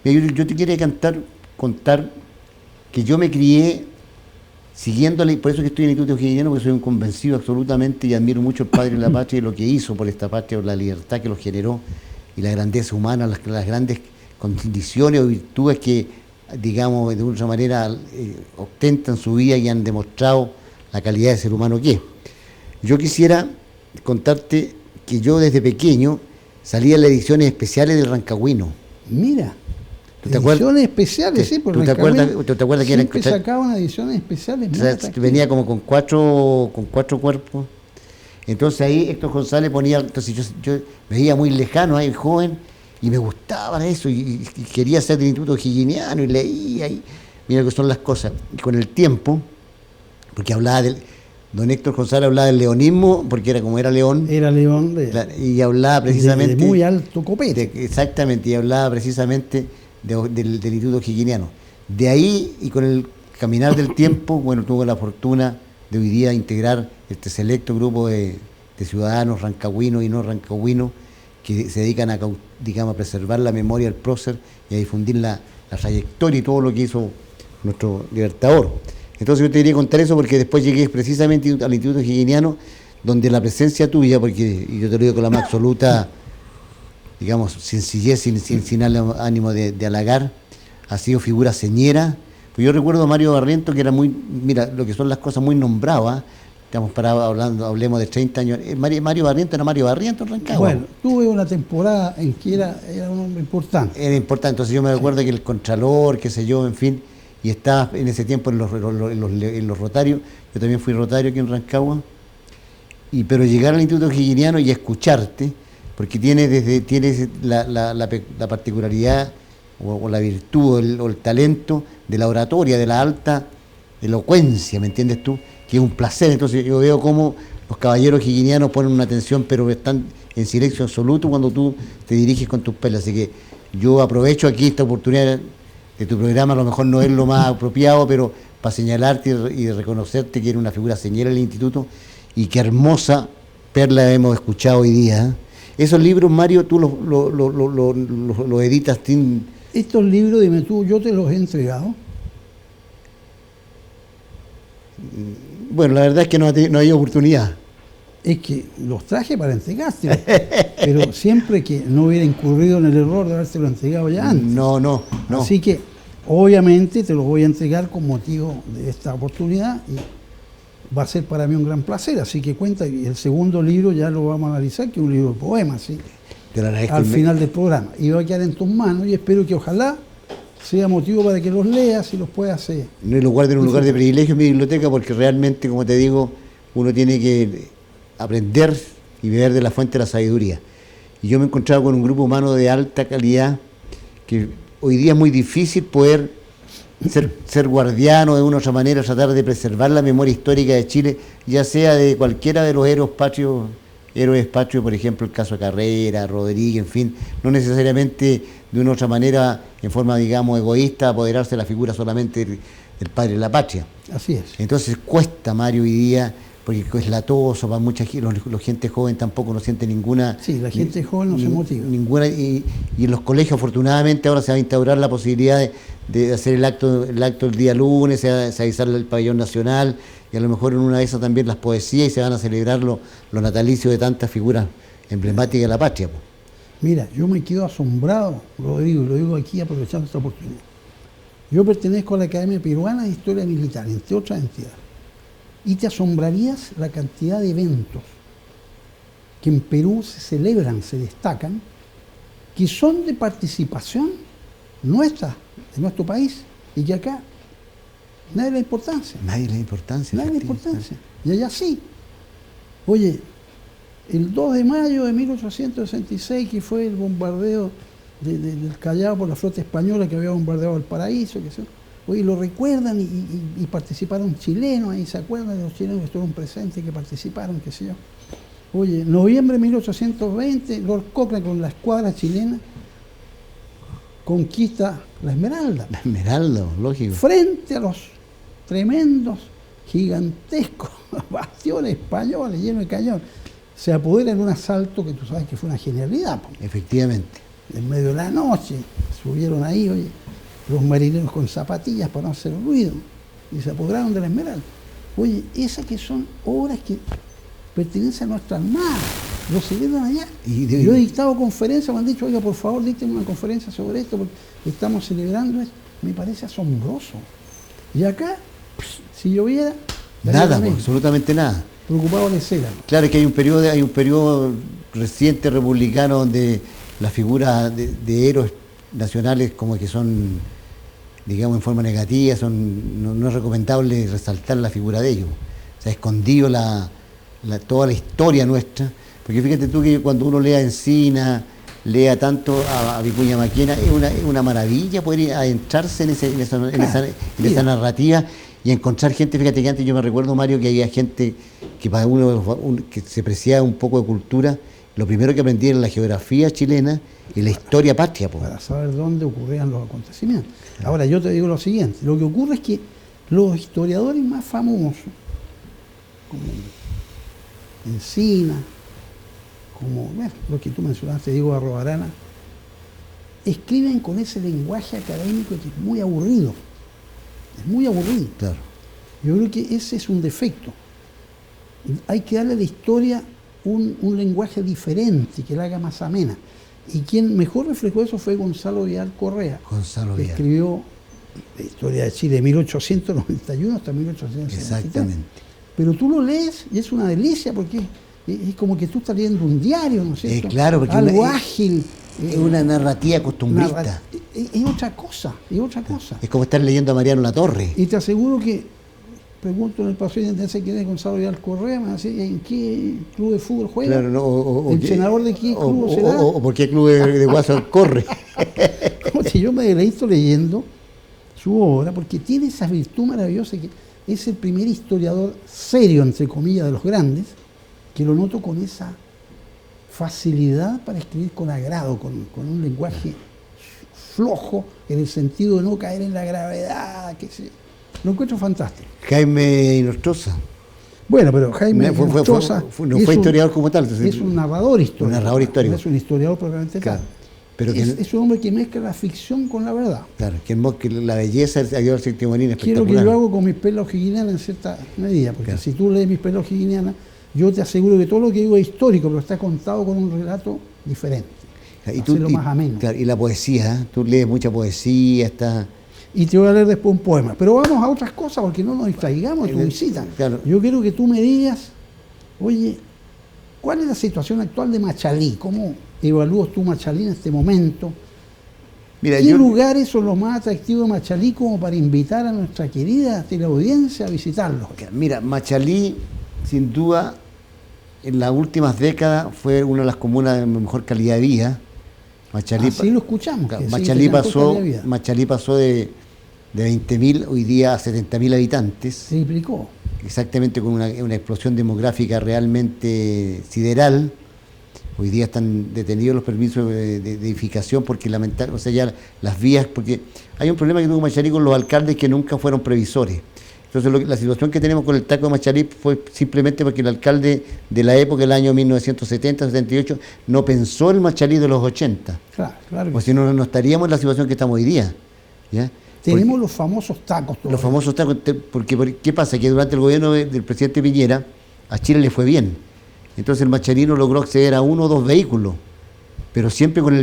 Mira, yo te quiero contar que yo me crié siguiéndole, por eso que estoy en el Instituto O'Higginiano, porque soy un convencido absolutamente y admiro mucho al padre de la patria y lo que hizo por esta patria, por la libertad que lo generó y la grandeza humana, las grandes condiciones o virtudes que, digamos, de alguna manera ostentan su vida y han demostrado la calidad de ser humano que es. Yo quisiera contarte que yo desde pequeño salía en las ediciones especiales del Rancagüino. Mira, ¿Tú te acuerdas? ediciones especiales, sí, porque ¿Tú te acuerdas que era siempre sacaban ediciones especiales? O sea, venía como con cuatro cuerpos. Entonces ahí Héctor González ponía, entonces yo me veía muy lejano ahí, joven, y me gustaba eso, y quería ser del Instituto O'Higginiano, y leía, y mira lo que son las cosas. Y con el tiempo, porque don Héctor González hablaba del leonismo, porque era como era león. Era león y hablaba precisamente... de muy alto copete. Exactamente, y hablaba precisamente del Instituto O'Higginiano. De ahí, y con el caminar del tiempo, bueno, tuve la fortuna de hoy día integrar este selecto grupo de ciudadanos rancagüinos y no rancagüinos que se dedican a preservar la memoria del prócer y a difundir la trayectoria y todo lo que hizo nuestro libertador. Entonces yo te quería contar eso porque después llegué precisamente al Instituto O'Higginiano, donde la presencia tuya, porque y yo te lo digo con la más absoluta, digamos, sencillez, sin ánimo de halagar, ha sido figura señera. Pues yo recuerdo a Mario Barriento, que era mira, lo que son las cosas muy nombradas, estamos hablemos de 30 años. Mario Barriento era Mario Barriento en Rancagua. Bueno, tuve una temporada en que era un hombre importante. Era importante, entonces yo me acuerdo que el Contralor, qué sé yo, en fin, y estaba en ese tiempo en los Rotarios, yo también fui Rotario aquí en Rancagua, pero llegar al Instituto O'Higginiano y escucharte, porque tienes la particularidad o la virtud o el talento de la oratoria, de la alta elocuencia, ¿me entiendes tú? Que es un placer. Entonces yo veo cómo los caballeros o'higginianos ponen una atención, pero están en silencio absoluto cuando tú te diriges con tus pelas. Así que yo aprovecho aquí esta oportunidad de tu programa, a lo mejor no es lo más apropiado, pero para señalarte y reconocerte que eres una figura señera del instituto y qué hermosa perla hemos escuchado hoy día. Esos libros, Mario, tú los editas sin... Estos libros, dime tú, yo te los he entregado. Bueno, la verdad es que no ha habido oportunidad. Es que los traje para entregártelo, pero siempre que no hubiera incurrido en el error de habértelo entregado ya antes. No. Así que, obviamente, te los voy a entregar con motivo de esta oportunidad y va a ser para mí un gran placer. Así que cuenta, y el segundo libro ya lo vamos a analizar, que es un libro de poemas, ¿sí? Te lo agradezco. Al final del programa. Y va a quedar en tus manos y espero que ojalá sea motivo para que los leas y los puedas hacer. No lo guardo en un lugar de privilegio en mi biblioteca porque realmente, como te digo, uno tiene que aprender y beber de la fuente de la sabiduría. Y yo me he encontrado con un grupo humano de alta calidad que hoy día es muy difícil poder ser guardiano de una u otra manera, tratar de preservar la memoria histórica de Chile, ya sea de cualquiera de los héroes patrios, por ejemplo, el caso de Carrera, Rodríguez, en fin, no necesariamente de una u otra manera, en forma, digamos, egoísta, apoderarse de la figura solamente del padre de la patria. Así es. Entonces cuesta, Mario, hoy día, porque es latoso, para mucha gente, los gente joven tampoco no siente ninguna... Sí, la gente joven no se motiva. Ninguna, y en los colegios, afortunadamente, ahora se va a instaurar la posibilidad de hacer el acto el día lunes, se va a avisar el pabellón nacional, y a lo mejor en una de esas también las poesías, y se van a celebrar los natalicios de tantas figuras emblemáticas de la patria. Pues. Mira, yo me quedo asombrado, Rodrigo, y lo digo aquí aprovechando esta oportunidad. Yo pertenezco a la Academia Peruana de Historia Militar, entre otras entidades. Y te asombrarías la cantidad de eventos que en Perú se celebran, se destacan, que son de participación nuestra, de nuestro país, y que acá nadie le da importancia. Nadie le da importancia. Nadie le da importancia. Y allá sí. Oye, el 2 de mayo de 1866, que fue el bombardeo del Callao por la flota española que había bombardeado el Paraíso, que sé, oye, lo recuerdan y participaron chilenos, ahí se acuerdan de los chilenos que estuvieron presentes, que participaron, qué sé yo. Oye, noviembre de 1820, Lord Cochrane con la escuadra chilena conquista la Esmeralda. La Esmeralda, lógico. Frente a los tremendos, gigantescos bastiones españoles llenos de cañón. Se apodera en un asalto que tú sabes que fue una genialidad. Efectivamente. En medio de la noche, subieron ahí, oye, los marineros con zapatillas para no hacer ruido. y se apoderaron de la Esmeralda. Oye, esas que son obras que pertenecen a nuestra Armada, lo celebran allá. Yo he dictado conferencias, me han dicho, oiga, por favor, dicten una conferencia sobre esto, porque estamos celebrando esto. Me parece asombroso. Y acá, si lloviera, nada, pues, absolutamente nada. Preocupado de cera. Claro que hay un periodo reciente republicano donde las figuras de héroes nacionales como que son, digamos, en forma negativa, no es recomendable resaltar la figura de ellos. Se ha escondido toda la historia nuestra, porque fíjate tú que cuando uno lea Encina, lea tanto a Vicuña Maquena, es una maravilla poder adentrarse en esa narrativa y encontrar gente. Fíjate que antes yo me recuerdo, Mario, que había gente que para uno que se apreciaba un poco de cultura, lo primero que aprendí era la geografía chilena y la historia patria. Para saber dónde ocurrían los acontecimientos. Ahora yo te digo lo siguiente, lo que ocurre es que los historiadores más famosos, como Encina, como lo que tú mencionaste, Diego Arrobarana, escriben con ese lenguaje académico que es muy aburrido. Es muy aburrido. Claro. Yo creo que ese es un defecto. Hay que darle a la historia un lenguaje diferente, que la haga más amena. Y quien mejor reflejó eso fue Gonzalo Vidal Correa, que escribió la historia de Chile de 1891 hasta 1863. Exactamente. Pero tú lo lees y es una delicia porque es como que tú estás leyendo un diario, ¿no es cierto? Claro, porque algo ágil. Es una narrativa costumbrista. Es otra cosa, es otra cosa. Es como estar leyendo a Mariano Latorre. Y te aseguro que, pregunto en el paso de intendencia quién es Gonzalo Vidal Correa, me dice, ¿en qué club de fútbol juega? Claro, ¿El senador de qué club será? O por qué club de Guasón corre. Si yo me deleito leyendo su obra, porque tiene esa virtud maravillosa que es el primer historiador serio, entre comillas, de los grandes, que lo noto con esa facilidad para escribir con agrado, con un lenguaje flojo, en el sentido de no caer en la gravedad, que sé. Lo encuentro fantástico. Jaime Inostroza. Bueno, pero Jaime Inostroza no fue historiador como tal. Es un narrador histórico. Un narrador histórico. No es un historiador propiamente tal. Pero es un hombre que mezcla la ficción con la verdad. Claro, que la belleza de Aguilar Sextimonini es espectacular. Quiero que yo hago con mis perlas o'higginianas en cierta medida, porque si tú lees mis perlas o'higginianas, yo te aseguro que todo lo que digo es histórico, pero está contado con un relato diferente. Hacerlo más ameno. Claro, y la poesía, tú lees mucha poesía, Y te voy a leer después un poema. Pero vamos a otras cosas, porque no nos distraigamos de tu visita. Claro. Yo quiero que tú me digas, oye, ¿cuál es la situación actual de Machalí? ¿Cómo evalúas tú Machalí en este momento? Mira, ¿qué lugares son los más atractivos de Machalí como para invitar a nuestra querida teleaudiencia a visitarlos? Mira, Machalí, sin duda, en las últimas décadas fue una de las comunas de mejor calidad de vida. Machalí, así lo escuchamos. Machalí pasó de 20.000 hoy día a 70.000 habitantes. Se triplicó. Exactamente, con una explosión demográfica realmente sideral. Hoy día están detenidos los permisos de edificación porque lamentablemente, o sea, ya las vías, porque hay un problema que tuvo Machalí con los alcaldes que nunca fueron previsores. Entonces la situación que tenemos con el taco de Machalí fue simplemente porque el alcalde de la época, el año 1970-78, no pensó en Machalí de los 80. Claro. Pues si no, no estaríamos en la situación que estamos hoy día. ¿Ya? Tenemos los famosos tacos. Los famosos tacos, porque ¿qué pasa? Que durante el gobierno del presidente Piñera, a Chile le fue bien. Entonces el machalino logró acceder a 1 o 2 vehículos, pero siempre con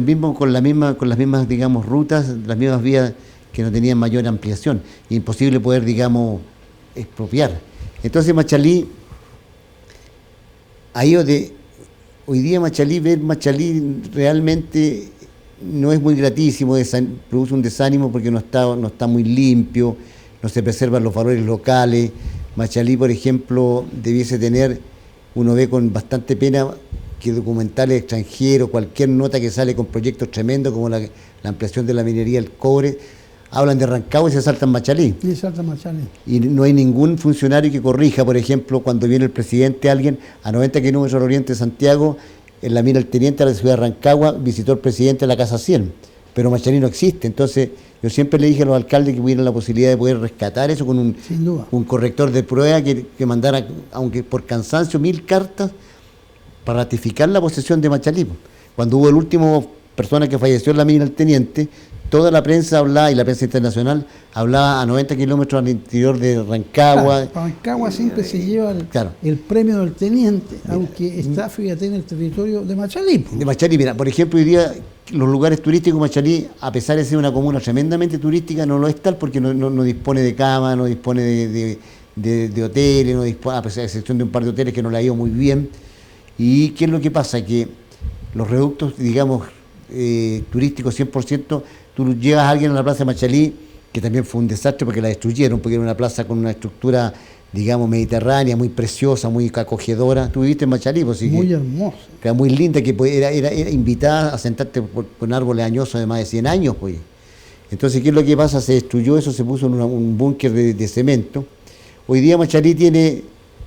las mismas, digamos, rutas, las mismas vías que no tenían mayor ampliación. Imposible poder, digamos, expropiar. Entonces Machalí, hoy día ver Machalí realmente no es muy gratísimo, produce un desánimo porque no está muy limpio, no se preservan los valores locales. Machalí, por ejemplo, debiese tener, uno ve con bastante pena que documentales extranjeros, cualquier nota que sale con proyectos tremendos como la ampliación de la minería del cobre, hablan de Rancagua y se saltan Machalí. Sí, saltan Machalí. Y no hay ningún funcionario que corrija, por ejemplo, cuando viene el presidente, alguien a 90 kilómetros al oriente de Santiago, en la mina El Teniente, a la ciudad de Rancagua, visitó al presidente a la Casa 100, pero Machalí no existe. Entonces, yo siempre le dije a los alcaldes que tuvieran la posibilidad de poder rescatar eso con un corrector de prueba que mandara, aunque por cansancio, 1000 cartas para ratificar la posesión de Machalí. Cuando hubo el último persona que falleció en la mina El Teniente, toda la prensa hablaba, y la prensa internacional hablaba a 90 kilómetros al interior de Rancagua. Claro, Rancagua siempre se lleva claro, el premio del teniente, aunque está, fíjate, en el territorio de Machalí. de Machalí. Mira, por ejemplo, hoy día los lugares turísticos de Machalí, a pesar de ser una comuna tremendamente turística, no lo es tal porque no dispone de cama, no dispone de hoteles, no dispone, a excepción de un par de hoteles que no le ha ido muy bien. ¿Y qué es lo que pasa? Que los reductos, digamos, turísticos 100%, tú llevas a alguien a la plaza de Machalí, que también fue un desastre porque la destruyeron, porque era una plaza con una estructura, digamos, mediterránea, muy preciosa, muy acogedora. Tú viviste en Machalí, pues sí. Muy hermosa. Era muy linda, que era invitada a sentarte con árboles añosos de más de 100 años, pues. Entonces, ¿qué es lo que pasa? Se destruyó eso, se puso en un búnker de cemento. Hoy día Machalí tiene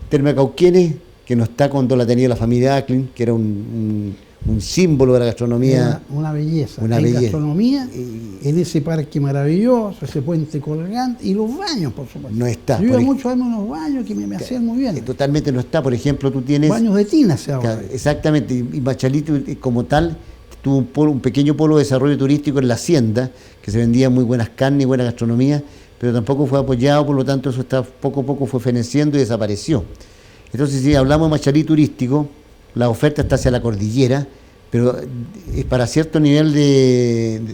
Termas de Cauquenes, que no está cuando la tenía la familia Acklin, que era un símbolo de la gastronomía. Una belleza. Una Hay belleza. Gastronomía en ese parque maravilloso, ese puente colgante y los baños, por supuesto. No está. Yo iba mucho a darme unos baños que me hacían muy bien. Totalmente no está. Por ejemplo, tú tienes... Baños de tina se habla. Exactamente. Y Machalí como tal tuvo un pequeño polo de desarrollo turístico en la hacienda, que se vendía muy buenas carnes y buena gastronomía, pero tampoco fue apoyado, por lo tanto eso está poco a poco fue feneciendo y desapareció. Entonces, si hablamos de Machalí turístico, la oferta está hacia la cordillera, pero es para cierto nivel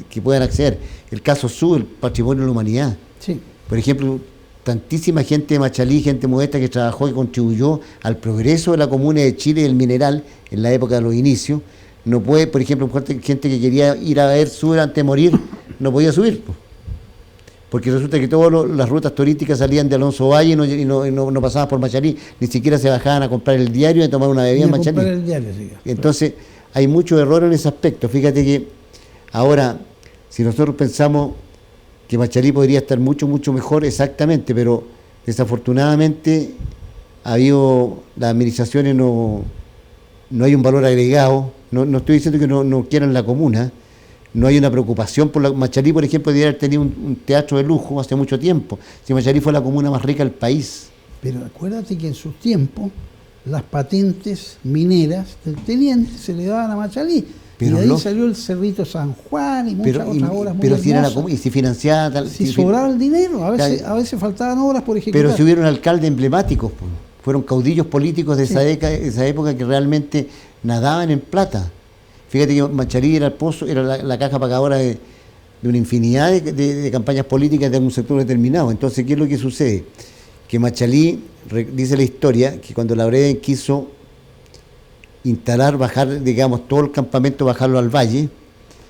que puedan acceder. El caso sur, el patrimonio de la humanidad. Sí. Por ejemplo, tantísima gente de Machalí, gente modesta que trabajó y contribuyó al progreso de la comuna de Chile y del mineral en la época de los inicios. No puede, por ejemplo, gente que quería ir a ver sur antes de morir, no podía subir. Porque resulta que todas las rutas turísticas salían de Alonso Valle y no pasaban por Machalí, ni siquiera se bajaban a comprar el diario y a tomar una bebida en Machalí. El diario, sí. Entonces, hay mucho error en ese aspecto. Fíjate que ahora, si nosotros pensamos que Machalí podría estar mucho, mucho mejor, exactamente, pero desafortunadamente las administraciones no hay un valor agregado. No estoy diciendo que no quieran la comuna. No hay una preocupación por Machalí, por ejemplo, debería haber tenido un teatro de lujo hace mucho tiempo. Si Machalí fue la comuna más rica del país. Pero acuérdate que en sus tiempos las patentes mineras del teniente se le daban a Machalí. Pero y de ahí salió el Cerrito San Juan y muchas otras obras muy hermosas. Si era la comuna, y si financiaba tal. Si sobraba el dinero, a veces faltaban obras por ejecutar. Pero si hubieron alcaldes emblemáticos, pues, fueron caudillos políticos de esa época que realmente nadaban en plata. Fíjate que Machalí era el pozo, era la caja pagadora de una infinidad de campañas políticas de un sector determinado. Entonces, ¿qué es lo que sucede? Que Machalí, dice la historia, que cuando la Breden quiso bajar, digamos, todo el campamento, bajarlo al valle,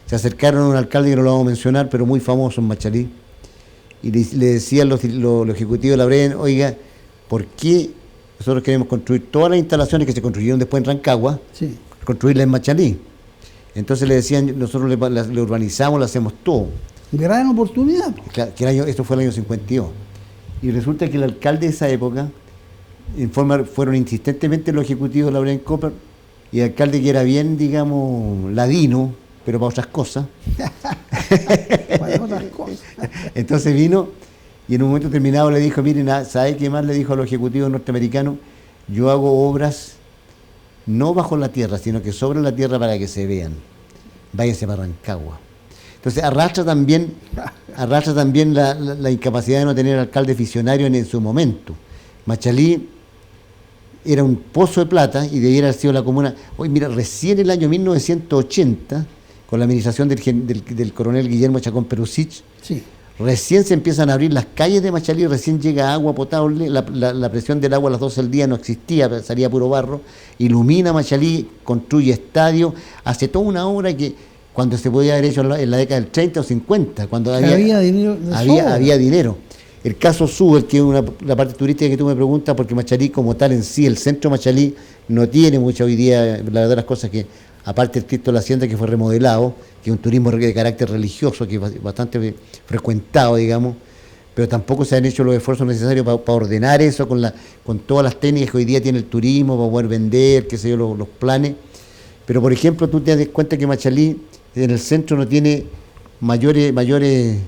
se acercaron a un alcalde que no lo vamos a mencionar, pero muy famoso en Machalí, y le decían los ejecutivos de la Breden: oiga, ¿por qué nosotros queremos construir todas las instalaciones que se construyeron después en Rancagua, construirlas en Machalí? Entonces le decían: nosotros le urbanizamos, le hacemos todo. Gran oportunidad. Esto fue el año 52. Y resulta que el alcalde de esa época, fueron insistentemente los ejecutivos de la Breden Copper, y el alcalde que era bien, digamos, ladino, pero para otras cosas. Para otras cosas. Entonces vino y en un momento determinado le dijo: miren, ¿sabe qué más? Le dijo a los ejecutivos norteamericanos: yo hago obras no bajo la tierra, sino que sobre la tierra para que se vean. Váyase para Rancagua. Entonces arrastra también la incapacidad de no tener alcalde visionario en su momento. Machalí era un pozo de plata y debiera haber sido la comuna. Hoy, mira, recién en el año 1980, con la administración del coronel Guillermo Chacón Perusich, recién se empiezan a abrir las calles de Machalí, recién llega agua potable, la presión del agua a las 12 del día no existía, salía puro barro, ilumina Machalí, construye estadios, hace toda una obra que cuando se podía haber hecho en la década del 30 o 50, cuando había dinero. Había dinero. El caso sur, que es la parte turística que tú me preguntas, porque Machalí como tal en sí, el centro de Machalí no tiene mucha hoy día, la verdad las cosas que, aparte del Cristo de la Hacienda que fue remodelado, que es un turismo de carácter religioso, que es bastante frecuentado, digamos, pero tampoco se han hecho los esfuerzos necesarios para ordenar eso con todas las técnicas que hoy día tiene el turismo, para poder vender, qué sé yo, los planes. Pero por ejemplo, tú te das cuenta que Machalí en el centro no tiene mayores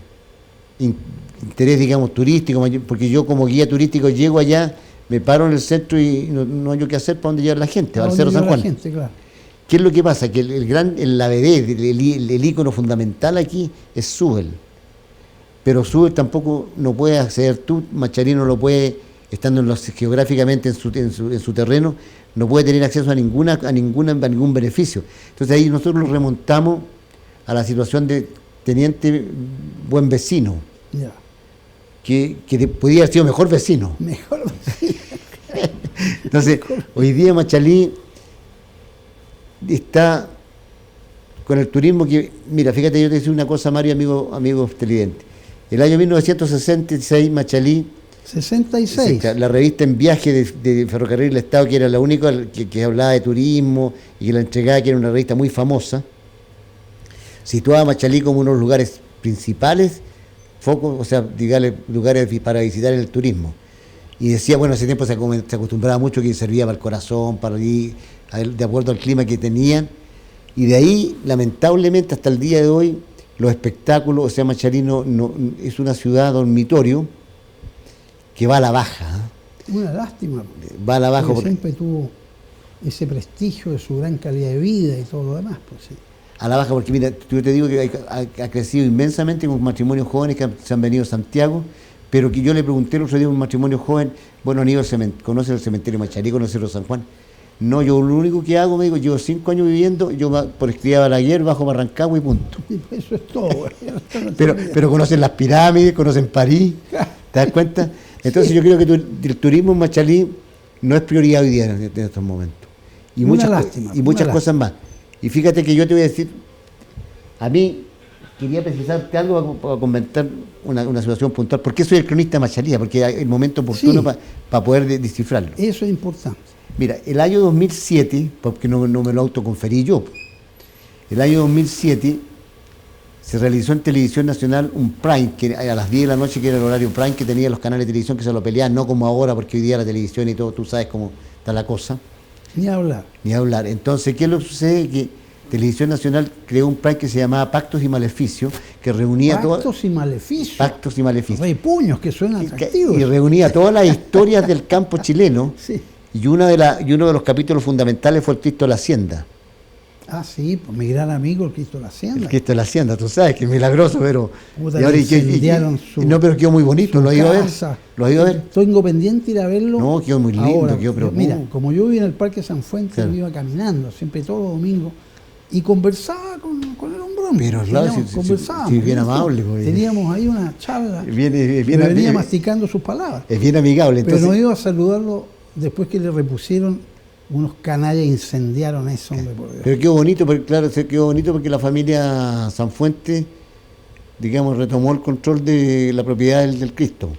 interés, digamos, turístico, porque yo como guía turístico llego allá, me paro en el centro y no hay yo qué hacer para dónde llevar la gente, al Cerro San Juan. ¿qué es lo que pasa? Que el ABD, el ícono fundamental aquí es Súbel. Pero Súbel tampoco no puede acceder tú, Machalí no lo puede, estando geográficamente en su terreno, no puede tener acceso a ningún beneficio. Entonces ahí nosotros nos remontamos a la situación de teniente buen vecino, Ya. que podía haber sido mejor vecino. Mejor vecino. Entonces, hoy día Machalí está con el turismo que, mira, fíjate, yo te decía una cosa, Mario, amigo televidente. El año 1966, Machalí, 66. la revista En Viaje de Ferrocarril del Estado, que era la única que hablaba de turismo y que la entregaba, que era una revista muy famosa, situaba a Machalí como uno de los lugares principales, focos, o sea, digamos, lugares para visitar el turismo. Y decía, bueno, ese tiempo se acostumbraba mucho que servía para el corazón, para ir, de acuerdo al clima que tenían. Y de ahí, lamentablemente, hasta el día de hoy, los espectáculos, o sea, Machalí no, es una ciudad dormitorio que va a la baja. Una lástima. Va a la baja Porque porque siempre tuvo ese prestigio de su gran calidad de vida y todo lo demás, pues sí. a la baja, porque mira, yo te digo que ha crecido inmensamente con matrimonios jóvenes que se han venido a Santiago, pero que yo le pregunté el otro día a un matrimonio joven, bueno, Aníbal, ¿conoce el cementerio de Machalí, conoce el San Juan? No, yo lo único que hago, me digo, llevo 5 años viviendo, yo por escribir Balaguer, bajo Barrancagua y punto. Eso es todo. pero conocen las pirámides, conocen París, ¿te das cuenta? Entonces Sí. yo creo que el turismo en Machalí no es prioridad hoy día en estos momentos. Y Una muchas, lástima, y muchas una cosas más. Y fíjate que yo te voy a decir, a mí quería precisarte algo para comentar una situación puntual. ¿Por qué soy el cronista de Machalí? Porque hay el momento oportuno Sí. para poder descifrarlo. Eso es importante. Mira, el año 2007, porque no me lo autoconferí yo, el año 2007 se realizó en Televisión Nacional un prime, que a las 10 de la noche, que era el horario prime que tenía los canales de televisión, que se lo peleaban, no como ahora, porque hoy día la televisión y todo, tú sabes cómo está la cosa, Ni hablar. ni hablar. Entonces, ¿qué es lo que sucede? Que Televisión Nacional creó un prime que se llamaba Pactos y Maleficios, que reunía Pactos y maleficios. Pactos y Maleficios. Rey puños que suenan atractivos. Y reunía todas las historias del campo chileno. Sí. Y uno de los capítulos fundamentales fue el Cristo de la Hacienda. Ah, sí, pues mi gran amigo, el Cristo de la Hacienda. El Cristo de la Hacienda, tú sabes que es milagroso, pero. Puta, y ahora, le incendiaron su- no, pero quedó muy bonito, su ¿lo has ido a ver? casa. ¿Lo has ido a ver? Tengo pendiente ir a verlo. No, quedó muy lindo, ahora. quedó, pero Mira, ¿cómo? como yo vivía en el Parque San Fuente, Claro. yo iba caminando, siempre todos los domingos, y conversaba con el hombrón. Pero claro, conversábamos. sí, bien amable, pues. Teníamos ahí una charla. Bien, pero venía masticando sus palabras. es bien amigable. Pero Entonces, no iba a saludarlo después que le repusieron unos canallas, incendiaron eso, hombre, por Dios. pero quedó bonito, porque, claro, se quedó bonito porque la familia Sanfuente, digamos, retomó el control de la propiedad del Cristo.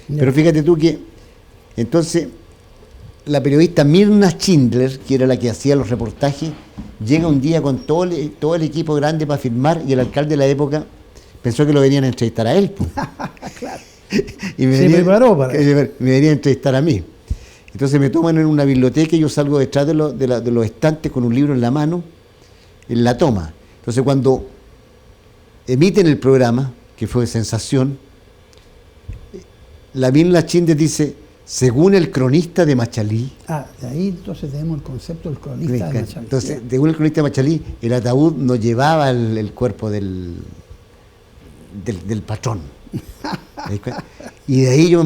Ya. Pero fíjate tú que, entonces, la periodista Mirna Schindler, que era la que hacía los reportajes, llega un día con todo el equipo grande para firmar, y el alcalde de la época pensó que lo venían a entrevistar a él. Pues. Claro. Y Se preparó para me venía a entrevistar a mí. Entonces me toman en una biblioteca y yo salgo detrás de los estantes con un libro en la mano, en la toma. Entonces cuando emiten el programa, que fue sensación, la Mirna Schindler dice, según el cronista de Machalí, Ah, de ahí entonces tenemos el concepto del cronista de Machalí. entonces, según el cronista de Machalí, el ataúd no llevaba el cuerpo del patrón. ¿Te das cuenta? Y de ahí yo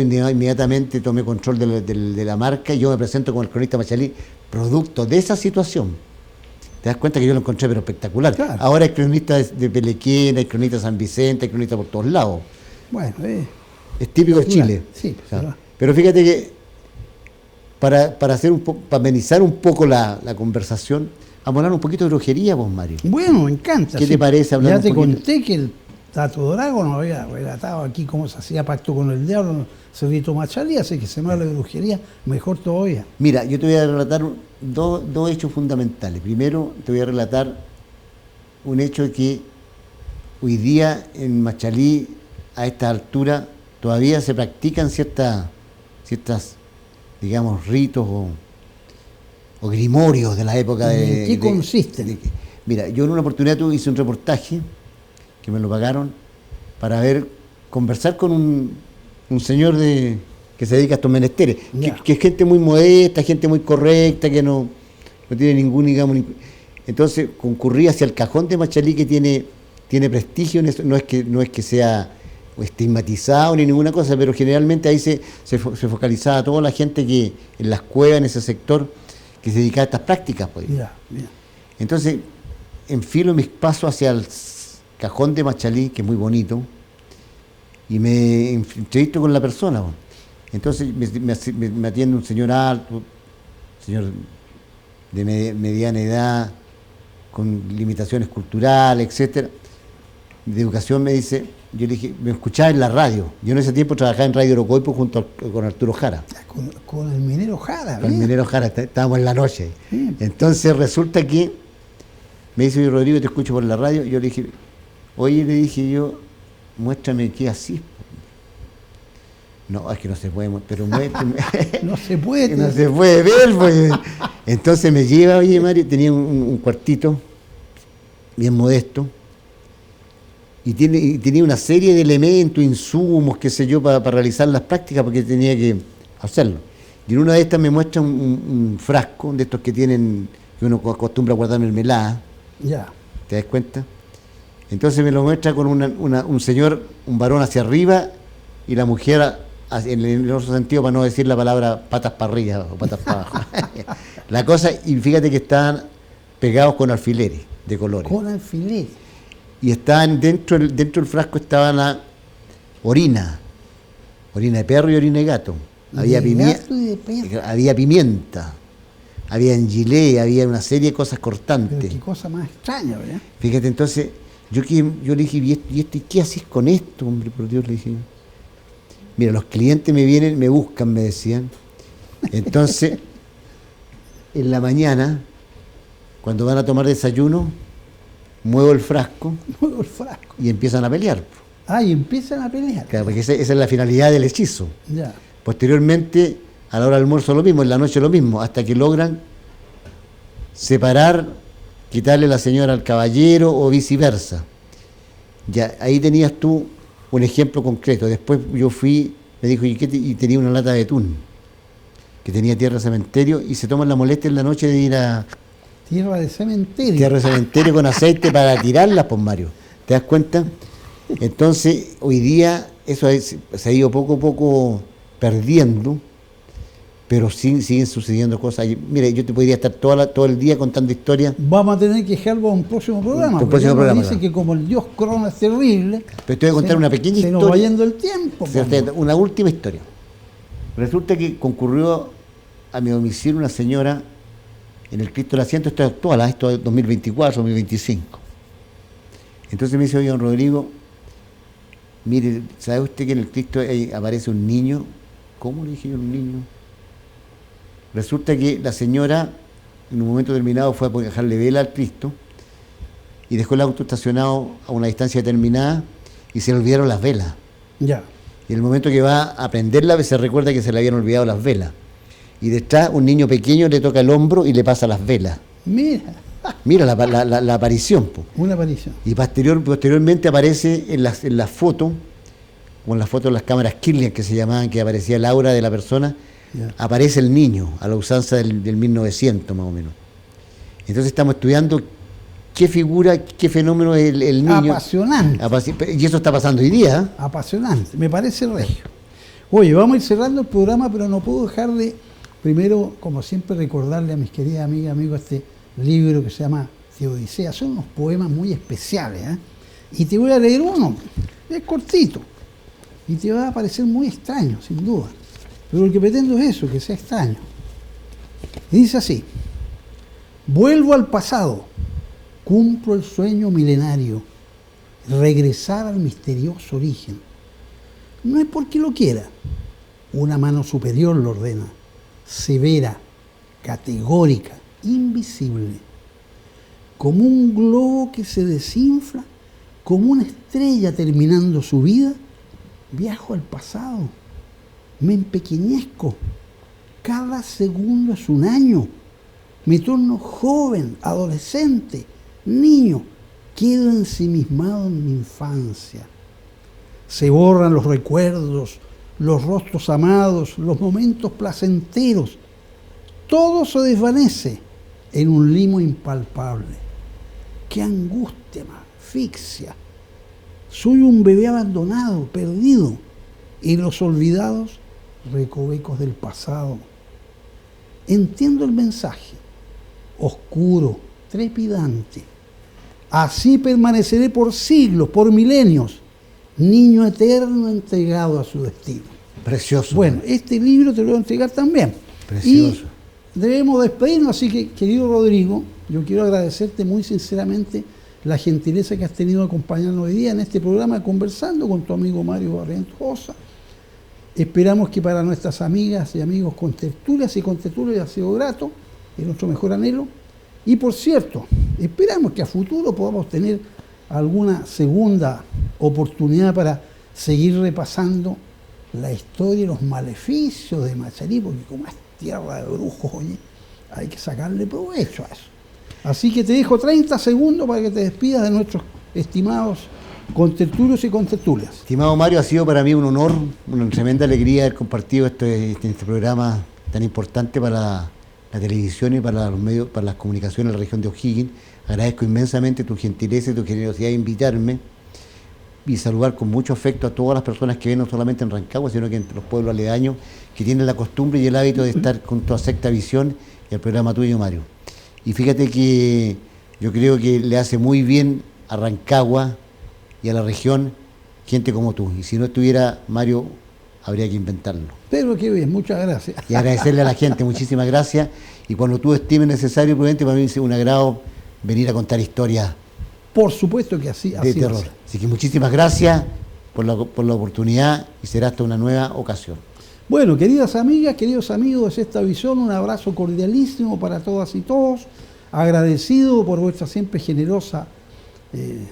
inmediatamente tomé control de la marca y yo me presento como el cronista Machalí, producto de esa situación. Te das cuenta que yo lo encontré pero espectacular. Claro. Ahora hay cronistas de Pelequén, hay cronistas de San Vicente, hay cronistas por todos lados. Bueno, Es típico de Chile. Sí, O sea, se va. pero fíjate que para amenizar un poco la conversación, vamos a hablar un poquito de brujería, vos, Mario. Bueno, me encanta. ¿Qué te parece hablar Ya un te poquito? conté que el Tato Drago nos había relatado aquí cómo se hacía pacto con el diablo, Cerrito Machalí, así que se me habla de brujería, mejor todavía. Mira, yo te voy a relatar dos hechos fundamentales. Primero, te voy a relatar un hecho de que hoy día en Machalí, a esta altura, todavía se practican ciertas digamos, ritos o grimorios de la época de... ¿En qué consisten? Mira, yo en una oportunidad hice un reportaje, que me lo pagaron, para conversar con un señor que se dedica a estos menesteres, Ya. que es gente muy modesta, gente muy correcta, que no no tiene ningún, digamos, entonces concurría hacia el cajón de Machalí, que tiene prestigio en eso, no es que sea estigmatizado ni ninguna cosa, pero generalmente ahí se focalizaba toda la gente que en las cuevas, en ese sector, que se dedicaba a estas prácticas, pues. Ya. Entonces, enfilo mis pasos hacia el cajón de Machalí, que es muy bonito, y me entrevisto con la persona, pues. Entonces me atiende un señor alto, señor de mediana edad, con limitaciones culturales, etcétera, de educación. Me dice, yo le dije, me escuchaba en la radio. Yo en ese tiempo trabajaba en Radio Orocoipo con Arturo Jara. Con el minero Jara. Con el minero Jara, estábamos en la noche. Bien. Entonces resulta que me dice, Rodrigo, te escucho por la radio. Yo le dije, oye, le dije yo, muéstrame qué así. No, es que no se puede, pero muéstrame. No se puede. No se puede ver, pues. Entonces me lleva, oye, Mario, tenía un cuartito bien modesto, y tenía una serie de elementos, insumos, qué sé yo, para realizar las prácticas, porque tenía que hacerlo. Y en una de estas me muestra un frasco de estos que uno acostumbra a guardar mermelada. Ya. ¿Te das cuenta? Entonces me lo muestra con un señor, un varón hacia arriba, y la mujer en el otro sentido, para no decir la palabra patas para arriba o patas para abajo. La cosa, y fíjate que estaban pegados con alfileres de colores. Con alfileres. Y estaban dentro del frasco estaban la orina de perro y orina de gato. Había pimienta, había engilé, había una serie de cosas cortantes. Pero qué cosa más extraña, ¿verdad? Fíjate, entonces, yo le dije, ¿y qué haces con esto, hombre? Por Dios, le dije. Mira, los clientes me vienen, me buscan, me decían. Entonces, en la mañana, cuando van a tomar desayuno, muevo el frasco y empiezan a pelear. Y empiezan a pelear. Claro, porque esa es la finalidad del hechizo. Ya. Posteriormente, a la hora del almuerzo lo mismo, en la noche lo mismo, hasta que logran separar, quitarle la señora al caballero o viceversa. Ya, ahí tenías tú un ejemplo concreto. Después yo fui, me dijo, y tenía una lata de atún, que tenía tierra de cementerio, y se toman la molestia en la noche de ir a... Tierra de cementerio. Tierra de cementerio con aceite para tirarlas, pues, Mario. ¿Te das cuenta? Entonces, hoy día eso se ha ido poco a poco perdiendo, pero siguen sucediendo cosas. Mire, yo te podría estar todo el día contando historias. Vamos a tener que dejarlo a un próximo programa. Un próximo programa, dice que como el dios Crono es terrible, pero te voy a contar una pequeña historia. Se nos va yendo el tiempo. Una última historia. Resulta que concurrió a mi domicilio una señora en el Cristo del Asiento, esto es actual, esto es 2024, 2025. Entonces me dice, oye, don Rodrigo, mire, ¿sabe usted que en el Cristo aparece un niño? ¿Cómo, le dije yo, un niño? Resulta que la señora, en un momento determinado, fue a dejarle vela al Cristo y dejó el auto estacionado a una distancia determinada y se le olvidaron las velas. Ya. Y en el momento que va a prenderla, se recuerda que se le habían olvidado las velas. Y detrás un niño pequeño le toca el hombro y le pasa las velas. Mira la aparición. Po. Una aparición. Y posteriormente aparece en las fotos, o en las fotos de las cámaras Kirlian que se llamaban, que aparecía el aura de la persona, aparece el niño, a la usanza del 1900 más o menos. Entonces estamos estudiando qué figura, qué fenómeno es el niño. Apasionante. Y eso está pasando hoy día. Apasionante, me parece regio. Oye, vamos a ir cerrando el programa, pero no puedo dejar de, primero, como siempre, recordarle a mis queridas amigas y amigos este libro que se llama Teodicea. Son unos poemas muy especiales, ¿eh? Y te voy a leer uno, es cortito, y te va a parecer muy extraño, sin duda. Pero lo que pretendo es eso, que sea extraño. Y dice así: vuelvo al pasado, cumplo el sueño milenario, regresar al misterioso origen. No es porque lo quiera, una mano superior lo ordena, severa, categórica, invisible. Como un globo que se desinfla, como una estrella terminando su vida, viajo al pasado, me empequeñezco, cada segundo es un año, me torno joven, adolescente, niño, quedo ensimismado en mi infancia. Se borran los recuerdos, los rostros amados, los momentos placenteros. Todo se desvanece en un limo impalpable. ¡Qué angustia, asfixia! Soy un bebé abandonado, perdido, en los olvidados recovecos del pasado. Entiendo el mensaje, oscuro, trepidante. Así permaneceré por siglos, por milenios, niño eterno entregado a su destino. Precioso. Bueno, este libro te lo voy a entregar también. Precioso. Y debemos despedirnos, así que, querido Rodrigo, yo quiero agradecerte muy sinceramente la gentileza que has tenido de acompañarnos hoy día en este programa conversando con tu amigo Mario Barrientos. Esperamos que para nuestras amigas y amigos contertulias y contertulios ha sido grato, es nuestro mejor anhelo. Y por cierto, esperamos que a futuro podamos tener alguna segunda oportunidad para seguir repasando la historia y los maleficios de Macharí, porque como es tierra de brujos, oye, hay que sacarle provecho a eso. Así que te dejo 30 segundos para que te despidas de nuestros estimados contertulios y contertulias. Estimado Mario, ha sido para mí un honor, una tremenda alegría haber compartido este programa tan importante para la televisión y para los medios, para las comunicaciones de la región de O'Higgins. Agradezco inmensamente tu gentileza y tu generosidad de invitarme y saludar con mucho afecto a todas las personas que ven no solamente en Rancagua, sino que en los pueblos aledaños que tienen la costumbre y el hábito de estar junto a Secta Visión y al programa tuyo, Mario. Y fíjate que yo creo que le hace muy bien a Rancagua y a la región gente como tú. Y si no estuviera Mario, habría que inventarlo. Pero qué bien, muchas gracias. Y agradecerle a la gente, muchísimas gracias. Y cuando tú estimes necesario y prudente, para mí es un agrado venir a contar historias. Por supuesto que así de terror. Así que muchísimas gracias por la oportunidad y será hasta una nueva ocasión. Bueno, queridas amigas, queridos amigos de Sexta Visión, un abrazo cordialísimo para todas y todos. Agradecido por vuestra siempre generosa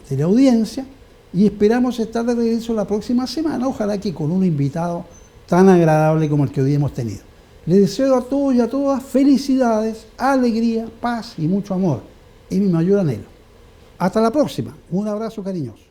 teleaudiencia y esperamos estar de regreso la próxima semana, ojalá que con un invitado tan agradable como el que hoy hemos tenido. Les deseo a todos y a todas felicidades, alegría, paz y mucho amor. Es mi mayor anhelo. Hasta la próxima. Un abrazo cariñoso.